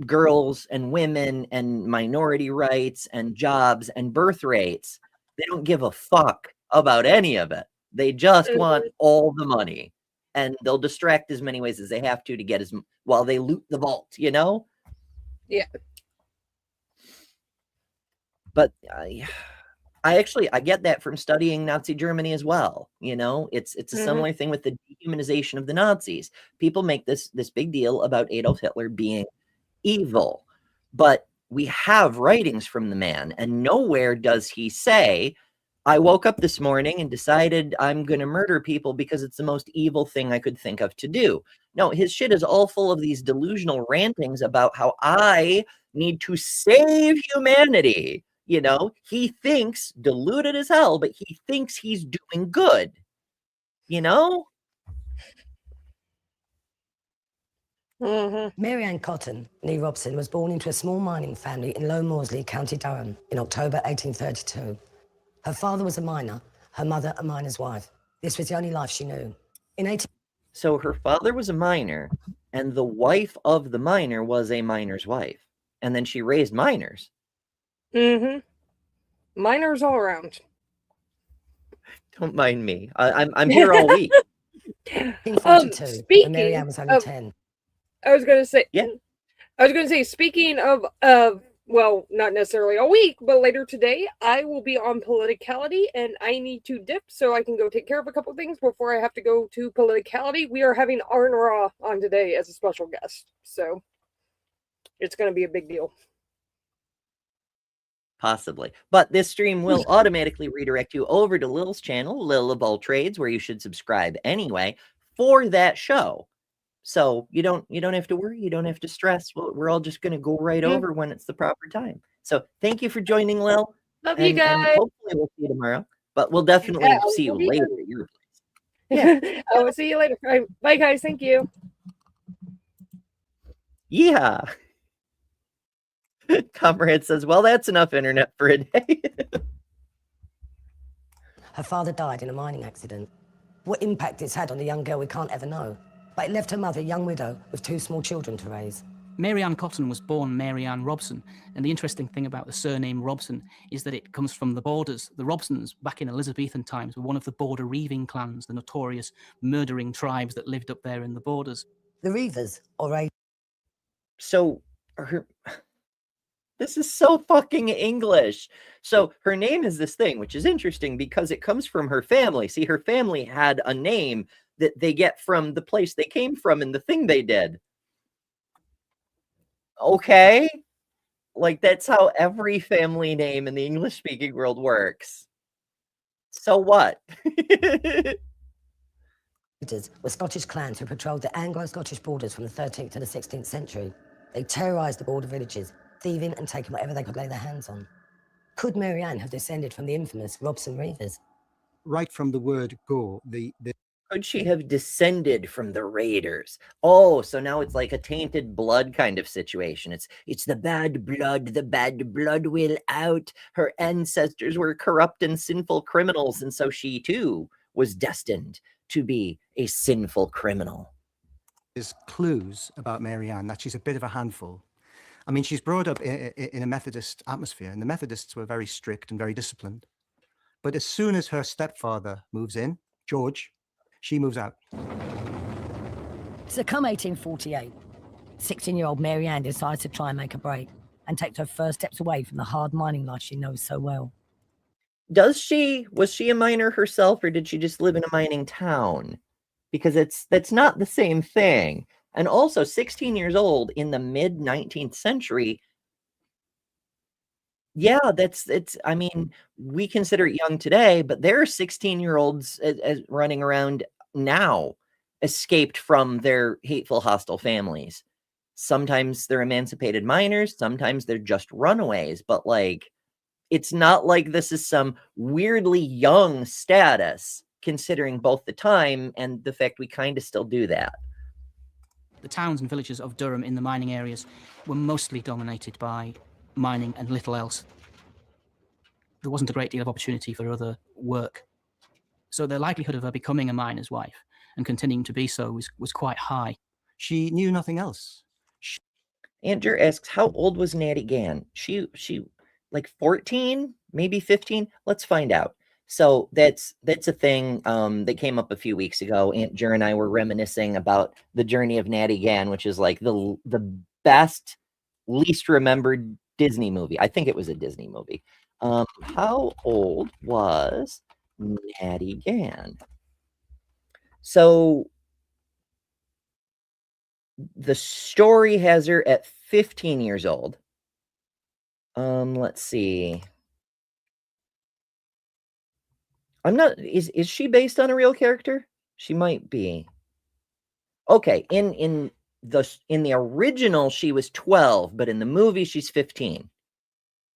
girls and women and minority rights and jobs and birth rates. They don't give a fuck about any of it. They just want all the money, and they'll distract as many ways as they have to get as while they loot the vault, you know? Yeah. But I get that from studying Nazi Germany as well. You know, it's a similar thing with the dehumanization of the Nazis. People make this big deal about Adolf Hitler being evil, but we have writings from the man, and nowhere does he say, I woke up this morning and decided I'm going to murder people because it's the most evil thing I could think of to do. No, his shit is all full of these delusional rantings about how I need to save humanity. You know, he thinks, deluded as hell, but he thinks he's doing good. You know? Mary Ann Cotton, née Robson, was born into a small mining family in Low Moorsley, County Durham, in October 1832. Her father was a miner, her mother a miner's wife. This was the only life she knew. So her father was a miner, and the wife of the miner was a miner's wife. And then she raised miners. Miners all around. Don't mind me. I'm here all week. Speaking Mary Ann was only 10. I was going to say, yeah. I was going to say, speaking of well, not necessarily all week, but later today, I will be on Politicality, and I need to dip so I can go take care of a couple things before I have to go to Politicality. We are having Arn Ra on today as a special guest, so it's going to be a big deal. Possibly. But this stream will automatically redirect you over to Lil's channel, Lil of All Trades, where you should subscribe anyway for that show. So you don't have to worry, you don't have to stress. We're all just going to go right over when it's the proper time. So thank you for joining, Lil. Love you guys. And hopefully we'll see you tomorrow. But we'll definitely see you later at your place. Yeah. I will see you later. All right. Bye, guys. Thank you. Yeah. Comrade says, well, that's enough internet for a day. Her father died in a mining accident. What impact it's had on the young girl, we can't ever know. But it left her mother a young widow with 2 small children to raise. Mary Ann Cotton was born Mary Ann Robson, and the interesting thing about the surname Robson is that it comes from the borders. The Robsons, back in Elizabethan times, were one of the border reaving clans, the notorious murdering tribes that lived up there in the borders. The Reavers, or So, this is so fucking English. So her name is this thing, which is interesting because it comes from her family. See, her family had a name that they get from the place they came from and the thing they did. Okay. Like, that's how every family name in the English-speaking world works. So what? were Scottish clans who patrolled the Anglo-Scottish borders from the 13th to the 16th century. They terrorised the border villages, thieving and taking whatever they could lay their hands on. Could Mary Ann have descended from the infamous Robson Reavers? Right from the word go, Could she have descended from the raiders? Oh, so now it's like a tainted blood kind of situation. It's the bad blood will out. Her ancestors were corrupt and sinful criminals, and so she too was destined to be a sinful criminal. There's clues about Mary Ann that she's a bit of a handful. I mean, she's brought up in a Methodist atmosphere, and the Methodists were very strict and very disciplined. But as soon as her stepfather moves in, George, she moves out. So come 1848, 16-year-old Mary Ann decides to try and make a break and takes her first steps away from the hard mining life she knows so well. Was she a miner herself, or did she just live in a mining town? Because that's not the same thing. And also 16 years old in the mid 19th century. Yeah, I mean, we consider it young today, but there are 16-year-olds running around now, escaped from their hateful, hostile families. Sometimes they're emancipated minors, sometimes they're just runaways, but like, it's not like this is some weirdly young status, considering both the time and the fact we kind of still do that. The towns and villages of Durham in the mining areas were mostly dominated by mining and little else. There wasn't a great deal of opportunity for other work. So the likelihood of her becoming a miner's wife and continuing to be so was quite high. She knew nothing else. Andrew asks, how old was Natty Gann? She like 14, maybe 15? Let's find out. So that's a thing that came up a few weeks ago. Aunt Jer and I were reminiscing about the journey of Natty Gann, which is like the best, least remembered Disney movie. I think it was a Disney movie. How old was Natty Gann? So the story has her at 15 years old. Let's see. I'm not, is she based on a real character? She might be. Okay, in the original she was 12, but in the movie she's 15.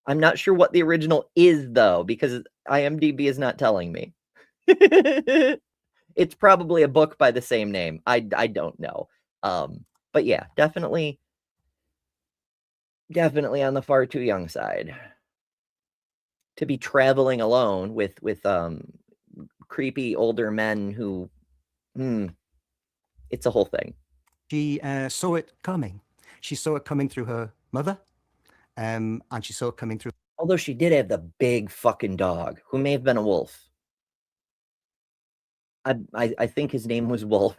I'm not sure what the original is though, because IMDb is not telling me. It's probably a book by the same name. I don't know. But yeah, definitely on the far too young side to be traveling alone with creepy older men who, it's a whole thing. She saw it coming. She saw it coming through her mother, and she saw it coming through. Although she did have the big fucking dog, who may have been a wolf. I think his name was Wolf.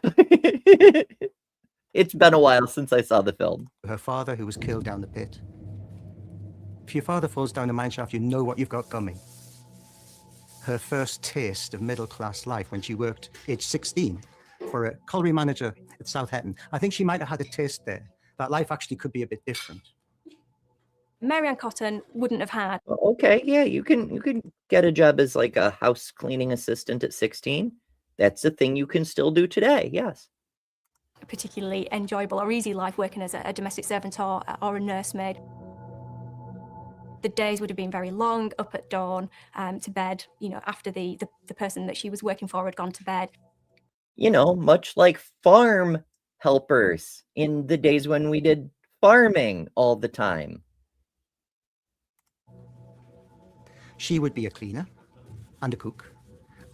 It's been a while since I saw the film. Her father, who was killed down the pit. If your father falls down a mine shaft, you know what you've got coming. Her first taste of middle-class life when she worked, age 16, for a colliery manager at Southampton. I think she might have had a taste there, that life actually could be a bit different. Mary Ann Cotton wouldn't have had. Okay, yeah, you can get a job as like a house cleaning assistant at 16. That's a thing you can still do today, yes. A particularly enjoyable or easy life working as a domestic servant or a nursemaid. The days would have been very long, up at dawn, to bed, you know, after the person that she was working for had gone to bed. You know, much like farm helpers in the days when we did farming all the time. She would be a cleaner and a cook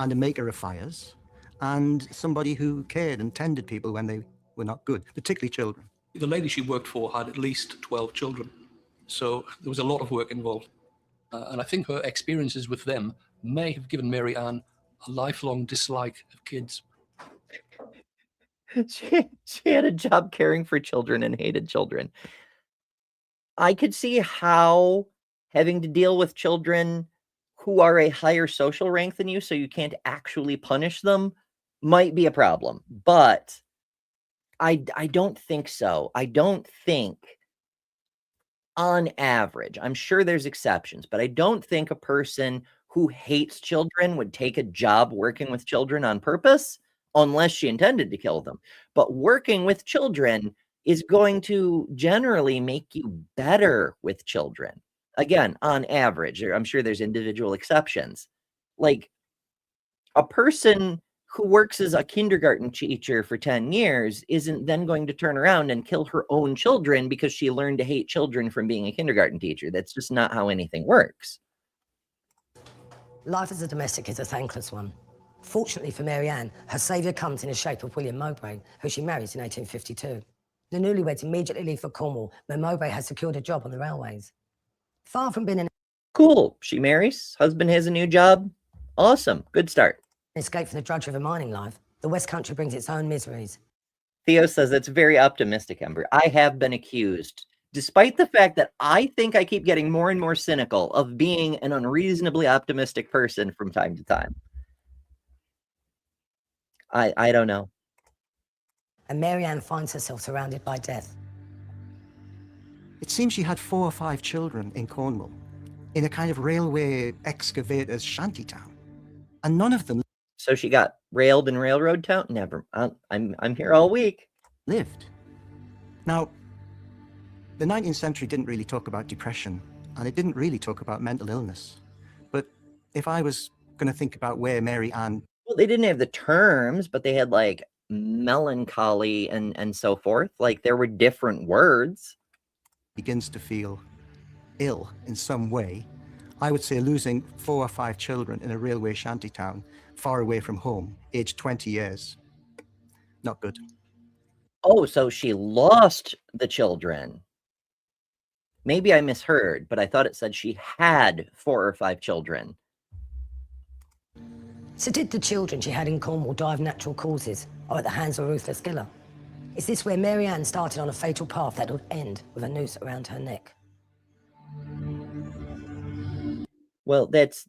and a maker of fires and somebody who cared and tended people when they were not good, particularly children. The lady she worked for had at least 12 children, so there was a lot of work involved. And I think her experiences with them may have given Mary Ann a lifelong dislike of kids. She had a job caring for children and hated children. I could see how having to deal with children who are a higher social rank than you, so you can't actually punish them, might be a problem. But I don't think so. I don't think, on average, I'm sure there's exceptions, but I don't think a person who hates children would take a job working with children on purpose unless she intended to kill them. But working with children is going to generally make you better with children. Again, on average, I'm sure there's individual exceptions. Like a person who works as a kindergarten teacher for 10 years isn't then going to turn around and kill her own children because she learned to hate children from being a kindergarten teacher. That's just not how anything works. Life as a domestic is a thankless one. Fortunately for Mary Ann, her saviour comes in the shape of William Mowbray, who she marries in 1852. The newlyweds immediately leave for Cornwall, where Mowbray has secured a job on the railways. Far from being an Cool. She marries. Husband has a new job. Awesome. Good start. escape from the drudgery of a mining life, the West Country brings its own miseries. Theo says that's very optimistic, Ember. I have been accused, despite the fact that I think I keep getting more and more cynical, of being an unreasonably optimistic person from time to time. I don't know. And Mary Ann finds herself surrounded by death. It seems she had 4 or 5 children in Cornwall, in a kind of railway excavators shantytown, and none of them. So she got railed in Railroad Town? Never. I'm here all week. Lived. Now, the 19th century didn't really talk about depression, and it didn't really talk about mental illness. But if I was going to think about where Mary Ann... Well, they didn't have the terms, but they had, like, melancholy and so forth. Like, there were different words. Begins to feel ill in some way, I would say losing 4 or 5 children in a railway shantytown, far away from home, aged 20 years. Not good. Oh, so she lost the children. Maybe I misheard, but I thought it said she had 4 or 5 children. So did the children she had in Cornwall die of natural causes, or at the hands of a ruthless killer? Is this where Mary Ann started on a fatal path that would end with a noose around her neck? Well, that's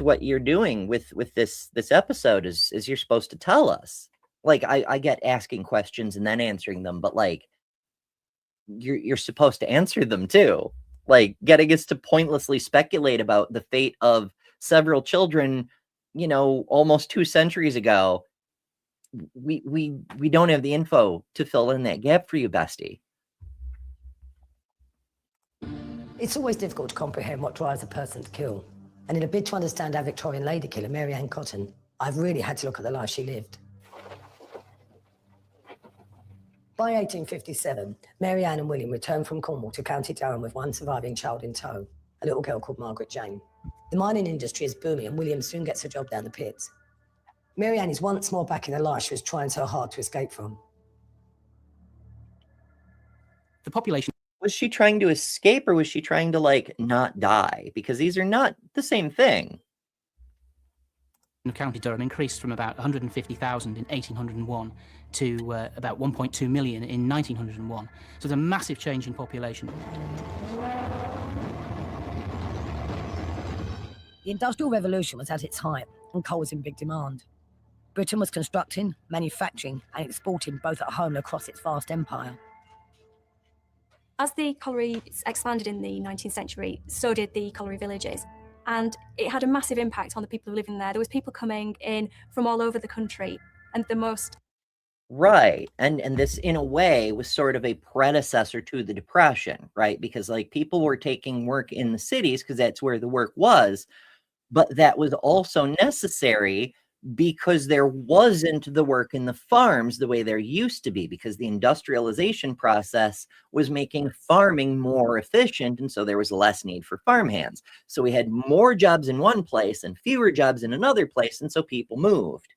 what you're doing with this episode is you're supposed to tell us. Like, I get asking questions and then answering them, but like you're supposed to answer them too. Like, getting us to pointlessly speculate about the fate of several children, you know, almost 2 centuries ago. We don't have the info to fill in that gap for you, bestie. It's always difficult to comprehend what drives a person to kill. And in a bid to understand our Victorian lady killer, Mary Ann Cotton, I've really had to look at the life she lived. By 1857, Mary Ann and William returned from Cornwall to County Durham with one surviving child in tow, a little girl called Margaret Jane. The mining industry is booming and William soon gets a job down the pits. Mary Ann is once more back in the life she was trying so hard to escape from. The population... Was she trying to escape or was she trying to, like, not die? Because these are not the same thing. County Durham increased from about 150,000 in 1801 to about 1.2 million in 1901. So there's a massive change in population. The Industrial Revolution was at its height and coal was in big demand. Britain was constructing, manufacturing and exporting both at home and across its vast empire. As the collieries expanded in the 19th century, so did the colliery villages. And it had a massive impact on the people who lived in there. There was people coming in from all over the country. And the most... Right. And this, in a way, was sort of a predecessor to the Depression, right? Because, like, people were taking work in the cities because that's where the work was. But that was also necessary because there wasn't the work in the farms the way there used to be, because the industrialization process was making farming more efficient, and so there was less need for farmhands. So we had more jobs in one place and fewer jobs in another place, and so people moved.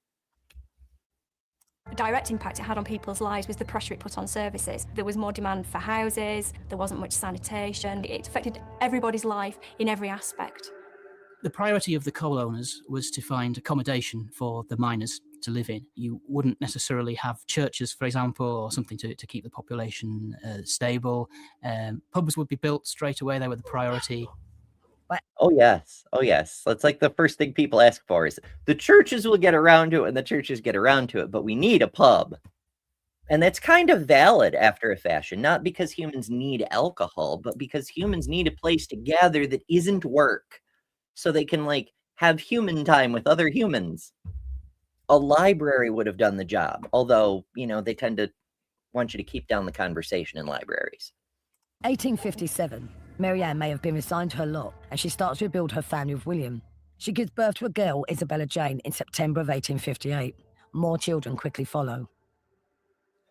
The direct impact it had on people's lives was the pressure it put on services. There was more demand for houses, there wasn't much sanitation. It affected everybody's life in every aspect. The priority of the coal owners was to find accommodation for the miners to live in. You wouldn't necessarily have churches, for example, or something to keep the population stable. Pubs would be built straight away. They were the priority. Oh, yes. Oh, yes. That's like the first thing people ask for is the churches will get around to it and the churches get around to it, but we need a pub. And that's kind of valid after a fashion, not because humans need alcohol, but because humans need a place to gather that isn't work. So they can, like, have human time with other humans. A library would have done the job, although, you know, they tend to want you to keep down the conversation in libraries. 1857, Mary Ann may have been resigned to her lot, and she starts to rebuild her family with William. She gives birth to a girl, Isabella Jane, in September of 1858. More children quickly follow.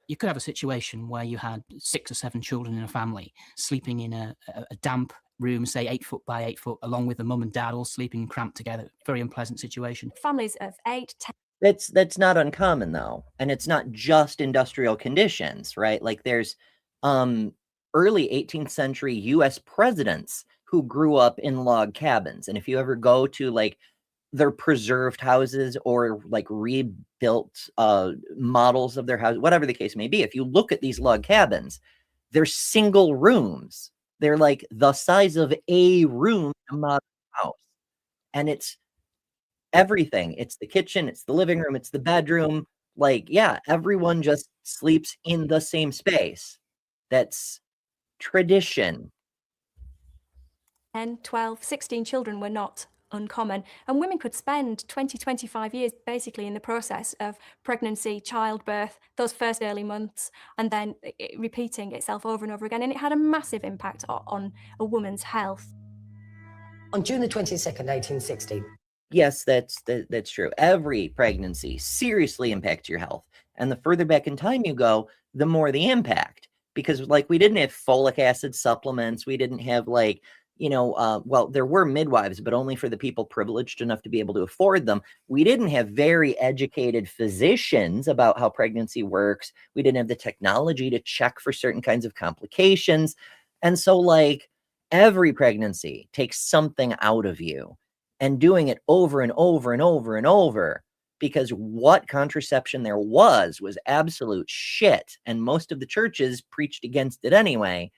You could have a situation where you had 6 or 7 children in a family sleeping in a damp room, say 8 foot by 8 foot, along with the mum and dad all sleeping cramped together. Very unpleasant situation. Families of 8, 10... That's not uncommon, though. And it's not just industrial conditions, right? Like, there's early 18th century US presidents who grew up in log cabins. And if you ever go to, like, their preserved houses or, like, rebuilt models of their house, whatever the case may be, if you look at these log cabins, they're single rooms. They're like the size of a room in a modern house. And it's everything. It's the kitchen, it's the living room, it's the bedroom. Like, yeah, everyone just sleeps in the same space. That's tradition. 10, 12, 16 children were not uncommon, and women could spend 20, 25 years basically in the process of pregnancy, childbirth, those first early months, and then repeating itself over and over again, and it had a massive impact on a woman's health. On June the 22nd, 1860. Yes, that's true. Every pregnancy seriously impacts your health, and the further back in time you go, the more the impact, because, like, we didn't have folic acid supplements, we didn't have, like, you know, well, there were midwives, but only for the people privileged enough to be able to afford them. We didn't have very educated physicians about how pregnancy works. We didn't have the technology to check for certain kinds of complications. And so, like, every pregnancy takes something out of you, and doing it over and over and over and over, because what contraception there was absolute shit. And most of the churches preached against it anyway.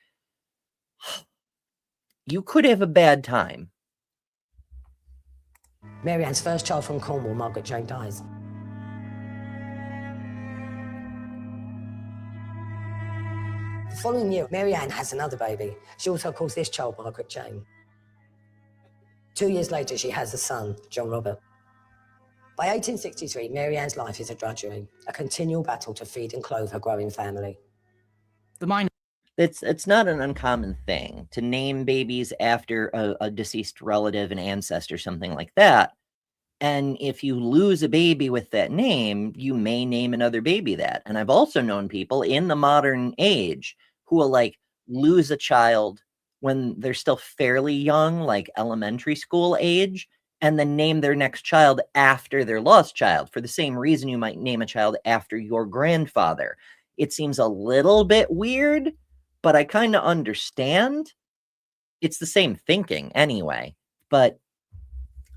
You could have a bad time. Mary Ann's first child from Cornwall, Margaret Jane, dies. The following year, Mary Ann has another baby. She also calls this child Margaret Jane. 2 years later, she has a son, John Robert. By 1863, Mary Ann's life is a drudgery, a continual battle to feed and clothe her growing family. The minor... It's not an uncommon thing to name babies after a deceased relative, an ancestor, something like that. And if you lose a baby with that name, you may name another baby that. And I've also known people in the modern age who will, like, lose a child when they're still fairly young, like elementary school age, and then name their next child after their lost child, for the same reason you might name a child after your grandfather. It seems a little bit weird, but I kind of understand. It's the same thinking anyway. But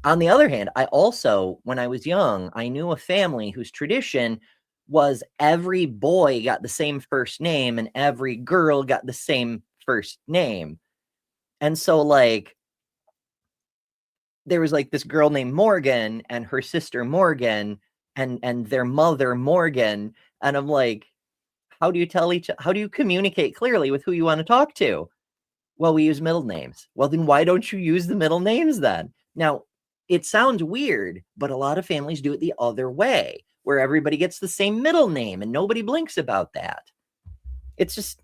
on the other hand, I also, when I was young, I knew a family whose tradition was every boy got the same first name and every girl got the same first name. And so, like, there was like this girl named Morgan and her sister Morgan and their mother Morgan. And I'm like, how do you communicate clearly with who you want to talk to? Well, we use middle names. Well, then why don't you use the middle names then? Now, it sounds weird, but a lot of families do it the other way, where everybody gets the same middle name and nobody blinks about that. It's just,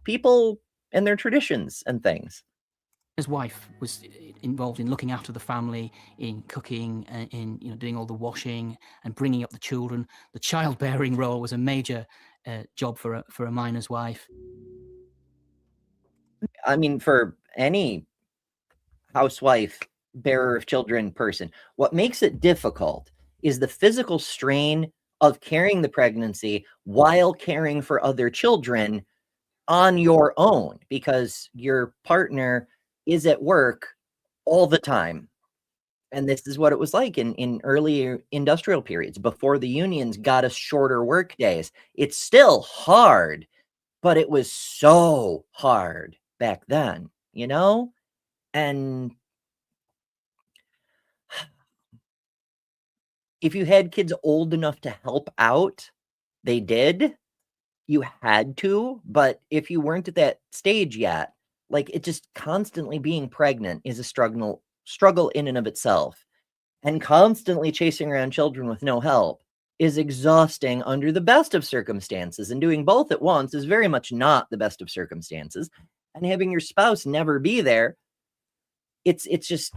people and their traditions and things. His wife was involved in looking after the family, in cooking, in doing all the washing and bringing up the children. The childbearing role was a major job for a miner's wife. I mean, for any housewife, bearer of children person, what makes it difficult is the physical strain of carrying the pregnancy while caring for other children on your own, because your partner is at work all the time. And this is what it was like in early industrial periods before the unions got us shorter work days. It's still hard, but it was so hard back then, And if you had kids old enough to help out, they did. You had to, but if you weren't at that stage yet, like, it just constantly being pregnant is a struggle in and of itself. And constantly chasing around children with no help is exhausting under the best of circumstances. And doing both at once is very much not the best of circumstances. And having your spouse never be there, it's just,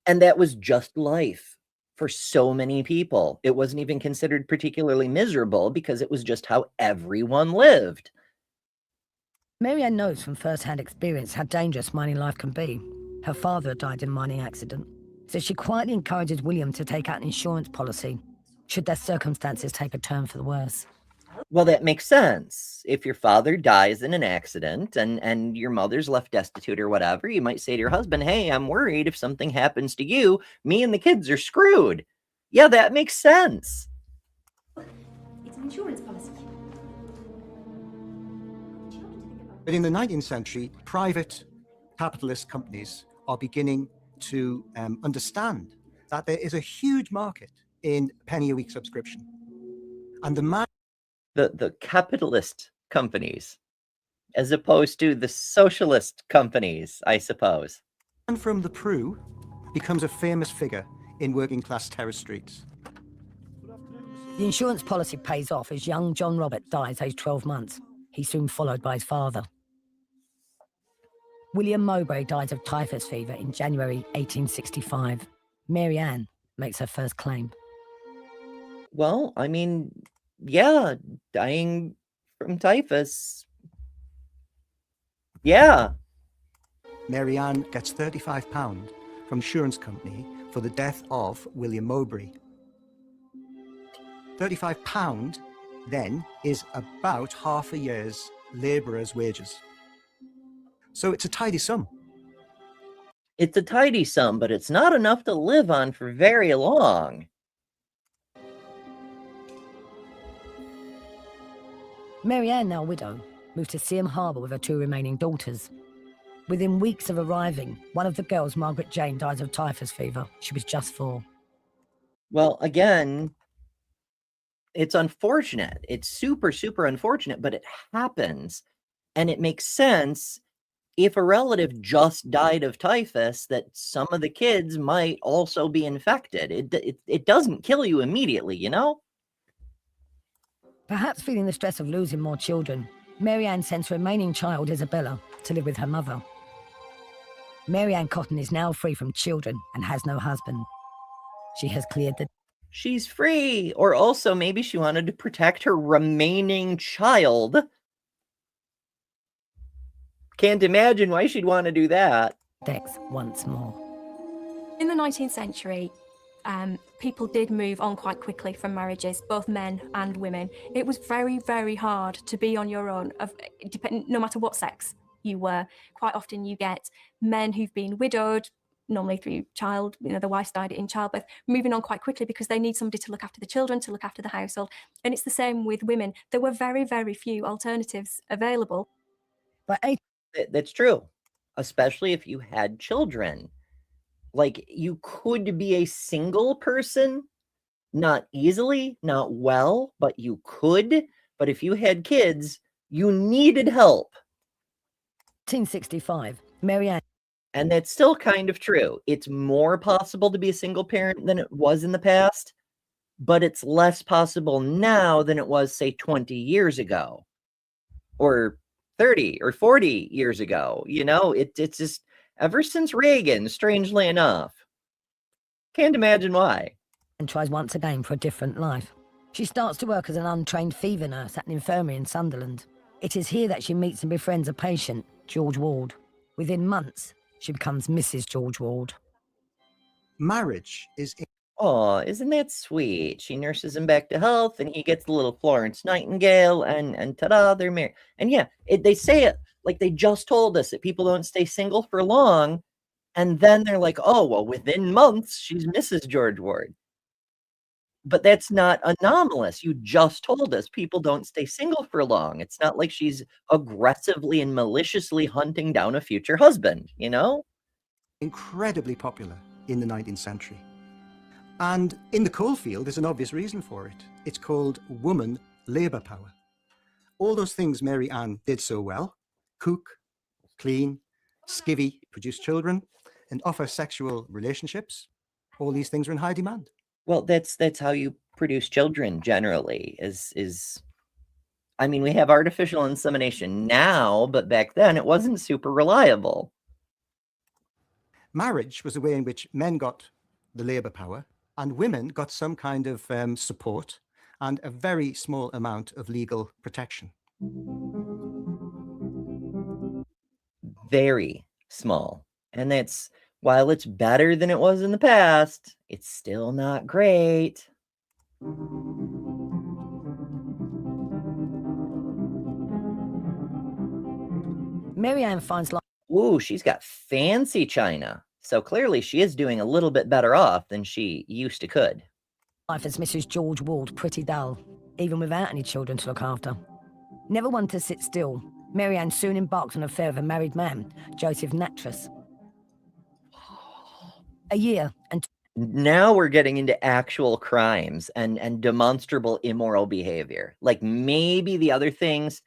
and that was just life for so many people. It wasn't even considered particularly miserable because it was just how everyone lived. Marianne knows from first-hand experience how dangerous mining life can be. Her father died in a mining accident, so she quietly encourages William to take out an insurance policy should their circumstances take a turn for the worse. Well, that makes sense. If your father dies in an accident and your mother's left destitute or whatever, you might say to your husband, hey, I'm worried if something happens to you, me and the kids are screwed. Yeah, that makes sense. It's an insurance policy. But in the 19th century, private capitalist companies are beginning to understand that there is a huge market in penny-a-week subscription. And the capitalist companies, as opposed to the socialist companies, I suppose. And from the Prue becomes a famous figure in working-class terrace streets. The insurance policy pays off as young John Robert dies aged 12 months. He's soon followed by his father. William Mowbray dies of typhus fever in January 1865. Marianne makes her first claim. Well, I mean, yeah, dying from typhus. Yeah. Marianne gets £35 from insurance company for the death of William Mowbray. £35 then is about half a year's labourer's wages. So it's a tidy sum. It's a tidy sum, but it's not enough to live on for very long. Marianne, now a widow, moved to Seaham Harbour with her two remaining daughters. Within weeks of arriving, one of the girls, Margaret Jane, dies of typhus fever. She was just 4. Well, again, it's unfortunate. It's super, super unfortunate, but it happens. And it makes sense if a relative just died of typhus that some of the kids might also be infected. It doesn't kill you immediately, Perhaps feeling the stress of losing more children, Marianne sends her remaining child, Isabella, to live with her mother. Marianne Cotton is now free from children and has no husband. She has cleared the... She's free. Or also maybe she wanted to protect her remaining child. Can't imagine why she'd want to do that. Decks once more. In the 19th century, people did move on quite quickly from marriages, both men and women. It was very, very hard to be on your own, no matter what sex you were. Quite often you get men who've been widowed, normally through the wife died in childbirth, moving on quite quickly because they need somebody to look after the children, to look after the household. And it's the same with women. There were very, very few alternatives available. But that's true. especially if you had children. Like, you could be a single person, not easily, not well, but you could. But if you had kids, you needed help. 1965, Mary Ann. And that's still kind of true. It's more possible to be a single parent than it was in the past, but it's less possible now than it was, say, 20 years ago or 30 or 40 years ago. You know, it's just ever since Reagan, strangely enough. Can't imagine why. And tries once again for a different life. She starts to work as an untrained fever nurse at an infirmary in Sunderland. It is here that she meets and befriends a patient, George Ward. Within months, she becomes Mrs. George Ward. Marriage is... Oh, isn't that sweet? She nurses him back to health, and he gets the little Florence Nightingale, and ta-da, they're married. And yeah, they say it like they just told us that people don't stay single for long, and then they're like, oh, well, within months, she's Mrs. George Ward. But that's not anomalous. You just told us people don't stay single for long. It's not like she's aggressively and maliciously hunting down a future husband, you know? Incredibly popular in the 19th century. And in the coalfield, there's an obvious reason for it. It's called woman labour power. All those things Mary Ann did so well, cook, clean, skivvy, produce children, and offer sexual relationships, all these things are in high demand. Well, that's how you produce children generally, is I mean, we have artificial insemination now, but back then it wasn't super reliable. Marriage was a way in which men got the labour power and women got some kind of support and a very small amount of legal protection. Very small. And that's, while it's better than it was in the past, it's still not great. Mary Ann finds life. Ooh, she's got fancy china. So clearly she is doing a little bit better off than she used to could. Life as Mrs. George Ward pretty dull, even without any children to look after. Never one to sit still, Mary Ann soon embarked on an affair with a married man, Joseph Nattrass. A year and... Now we're getting into actual crimes and demonstrable immoral behavior. Like, maybe the other things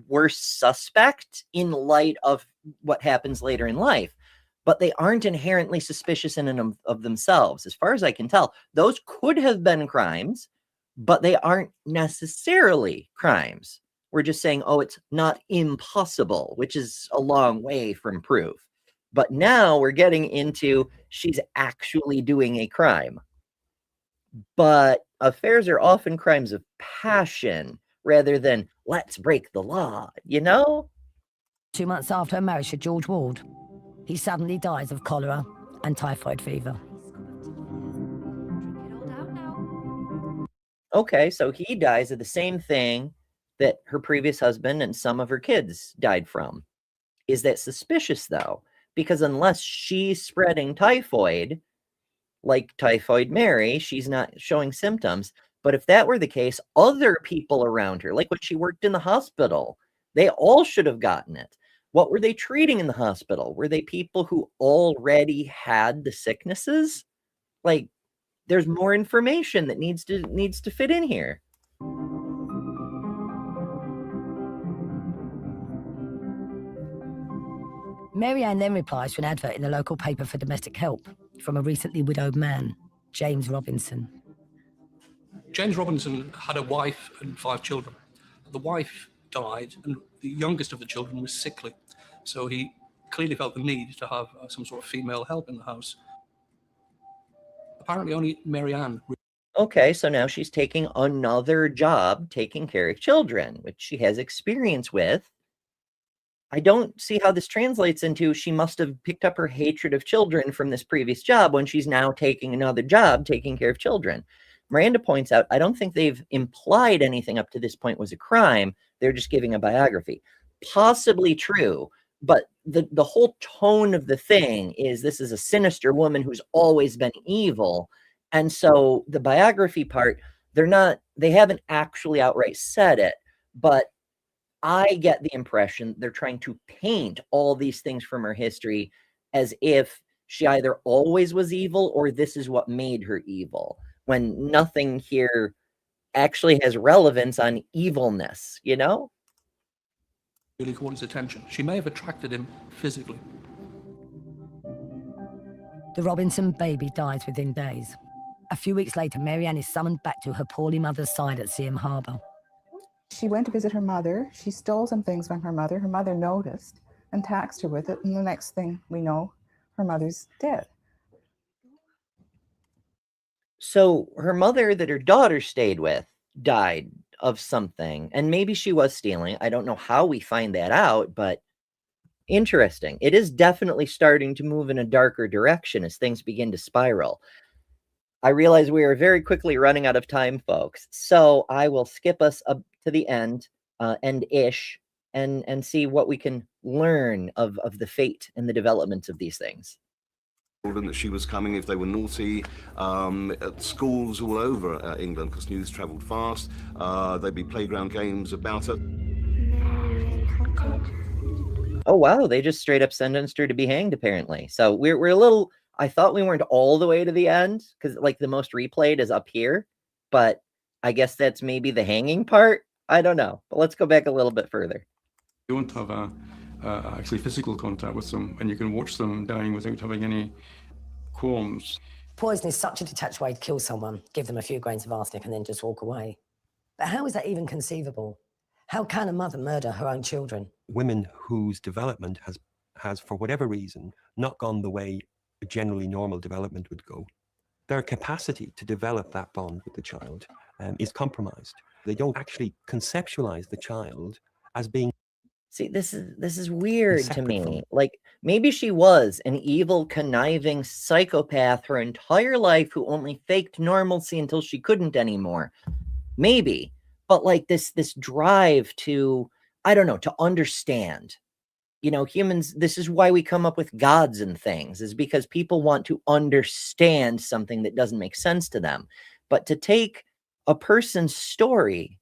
were suspect in light of what happens later in life, but they aren't inherently suspicious in and of themselves. As far as I can tell, those could have been crimes, but they aren't necessarily crimes. We're just saying, oh, it's not impossible, which is a long way from proof. But now we're getting into she's actually doing a crime. But affairs are often crimes of passion rather than let's break the law, you know? 2 months after her marriage to George Ward, he suddenly dies of cholera and typhoid fever. Okay, so he dies of the same thing that her previous husband and some of her kids died from. Is that suspicious, though? Because unless she's spreading typhoid, like Typhoid Mary, she's not showing symptoms. But if that were the case, other people around her, like when she worked in the hospital, they all should have gotten it. What were they treating in the hospital? Were they people who already had the sicknesses? Like, there's more information that needs to fit in here. Mary Ann then replies to an advert in the local paper for domestic help from a recently widowed man, James Robinson. James Robinson had a wife and 5 children. The wife died, and the youngest of the children was sickly. So he clearly felt the need to have some sort of female help in the house. Apparently only Mary Ann. Okay, so now she's taking another job taking care of children, which she has experience with. I don't see how this translates into she must have picked up her hatred of children from this previous job when she's now taking another job taking care of children. Miranda points out, I don't think they've implied anything up to this point was a crime. They're just giving a biography. Possibly true, but the whole tone of the thing is this is a sinister woman who's always been evil. And so the biography part, they haven't actually outright said it, but I get the impression they're trying to paint all these things from her history as if she either always was evil or this is what made her evil, when nothing here actually has relevance on evilness, you know? Really caught his attention. She may have attracted him physically. The Robinson baby dies within days. A few weeks later, Marianne is summoned back to her poorly mother's side at Seaham Harbour. She went to visit her mother. She stole some things from her mother. Her mother noticed and taxed her with it. And the next thing we know, her mother's dead. So her mother that her daughter stayed with died of something, and maybe she was stealing. I don't know how we find that out, but interesting. It is definitely starting to move in a darker direction as things begin to spiral. I realize we are very quickly running out of time, folks, so I will skip us up to the end-ish, and see what we can learn of the fate and the developments of these things. Children that she was coming if they were naughty, at schools all over England, because news travelled fast. There'd be playground games about her. Oh wow, they just straight up sentenced her to be hanged, apparently. So we're a little, I thought we weren't all the way to the end, because like the most replayed is up here, but I guess that's maybe the hanging part. I don't know, but let's go back a little bit further. You don't have actually physical contact with them, and you can watch them dying without having any qualms. Poison is such a detached way to kill someone, give them a few grains of arsenic and then just walk away. But how is that even conceivable? How can a mother murder her own children? Women whose development has, for whatever reason, not gone the way a generally normal development would go, their capacity to develop that bond with the child is compromised. They don't actually conceptualize the child as being. See, this is weird to me. Like, maybe she was an evil, conniving psychopath her entire life who only faked normalcy until she couldn't anymore. Maybe. But like this drive to, I don't know, to understand. You know, humans, this is why we come up with gods and things, is because people want to understand something that doesn't make sense to them. But to take a person's story,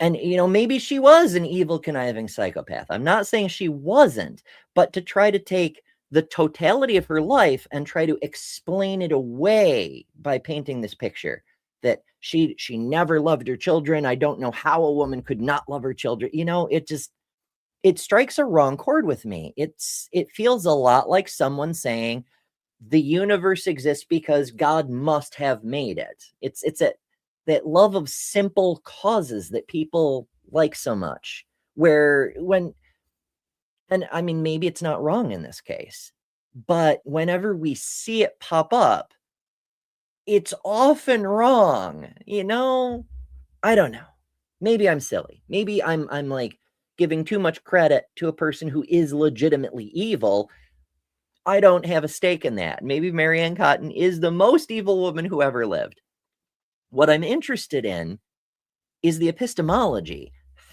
and, you know, maybe she was an evil, conniving psychopath. I'm not saying she wasn't, but to try to take the totality of her life and try to explain it away by painting this picture that she never loved her children. I don't know how a woman could not love her children. You know, it strikes a wrong chord with me. It feels a lot like someone saying the universe exists because God must have made it. It's that love of simple causes that people like so much, and I mean, maybe it's not wrong in this case, but whenever we see it pop up, it's often wrong, you know? I don't know. Maybe I'm silly. Maybe I'm like giving too much credit to a person who is legitimately evil. I don't have a stake in that. Maybe Marianne Cotton is the most evil woman who ever lived. What I'm interested in is the epistemology.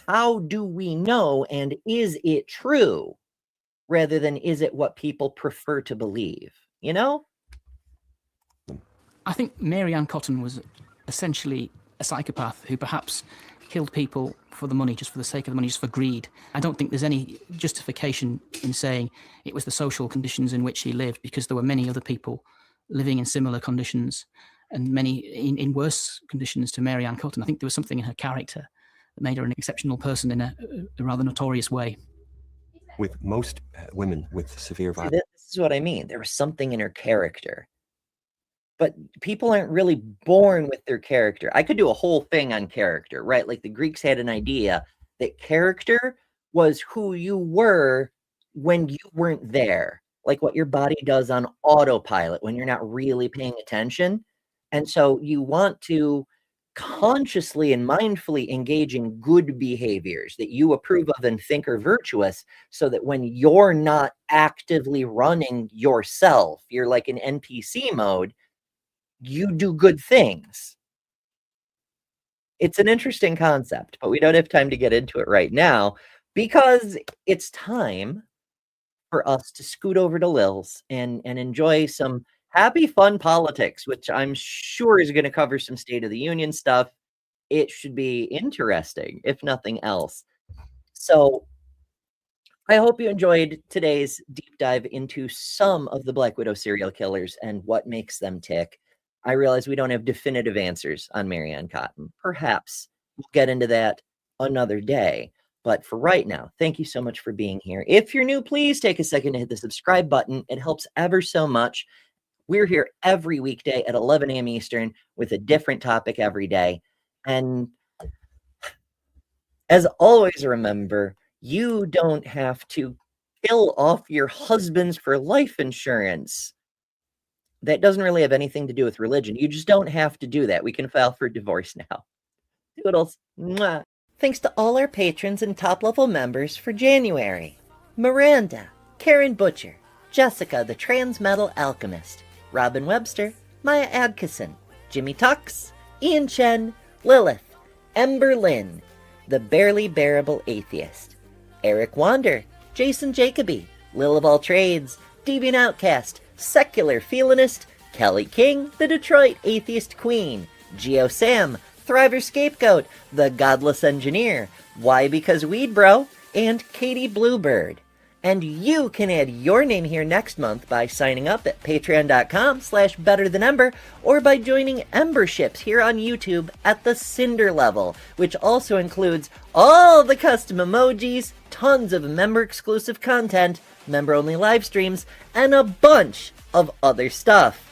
How do we know, and is it true, rather than is it what people prefer to believe? You know? I think Marianne Cotton was essentially a psychopath who perhaps killed people for the money, just for the sake of the money, just for greed. I don't think there's any justification in saying it was the social conditions in which she lived, because there were many other people living in similar conditions, and many in worse conditions to Marianne Cotton. I think there was something in her character that made her an exceptional person in a rather notorious way. With most women with severe violence. This is what I mean. There was something in her character. But people aren't really born with their character. I could do a whole thing on character, right? Like the Greeks had an idea that character was who you were when you weren't there, like what your body does on autopilot when you're not really paying attention. And so you want to consciously and mindfully engage in good behaviors that you approve of and think are virtuous, so that when you're not actively running yourself, you're like in NPC mode, you do good things. It's an interesting concept, but we don't have time to get into it right now, because it's time for us to scoot over to Lil's and enjoy some happy, fun politics, which I'm sure is going to cover some State of the Union stuff. It should be interesting, if nothing else. So I hope you enjoyed today's deep dive into some of the Black Widow serial killers and what makes them tick. I realize we don't have definitive answers on Marianne Cotton. Perhaps we'll get into that another day. But for right now, thank you so much for being here. If you're new, please take a second to hit the subscribe button. It helps ever so much. We're here every weekday at 11 a.m. Eastern with a different topic every day. And as always, remember, you don't have to kill off your husbands for life insurance. That doesn't really have anything to do with religion. You just don't have to do that. We can file for divorce now. Toodles. Mwah. Thanks to all our patrons and top-level members for January. Miranda, Karen Butcher, Jessica the Transmetal Alchemist, Robin Webster, Maya Adkison, Jimmy Tux, Ian Chen, Lilith, Ember Lynn, The Barely Bearable Atheist, Eric Wander, Jason Jacoby, Lil of All Trades, Deviant Outcast, Secular Feelinist, Kelly King, the Detroit Atheist Queen, Geo Sam, Thriver Scapegoat, The Godless Engineer, Why Because Weed Bro, and Katie Bluebird. And you can add your name here next month by signing up at patreon.com/betterthanember or by joining Emberships here on YouTube at the Cinder level, which also includes all the custom emojis, tons of member-exclusive content, member-only live streams, and a bunch of other stuff.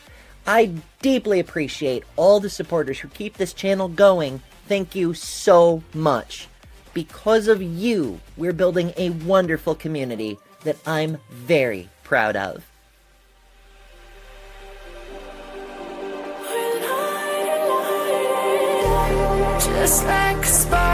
I deeply appreciate all the supporters who keep this channel going. Thank you so much. Because of you, we're building a wonderful community that I'm very proud of. Just like a spark.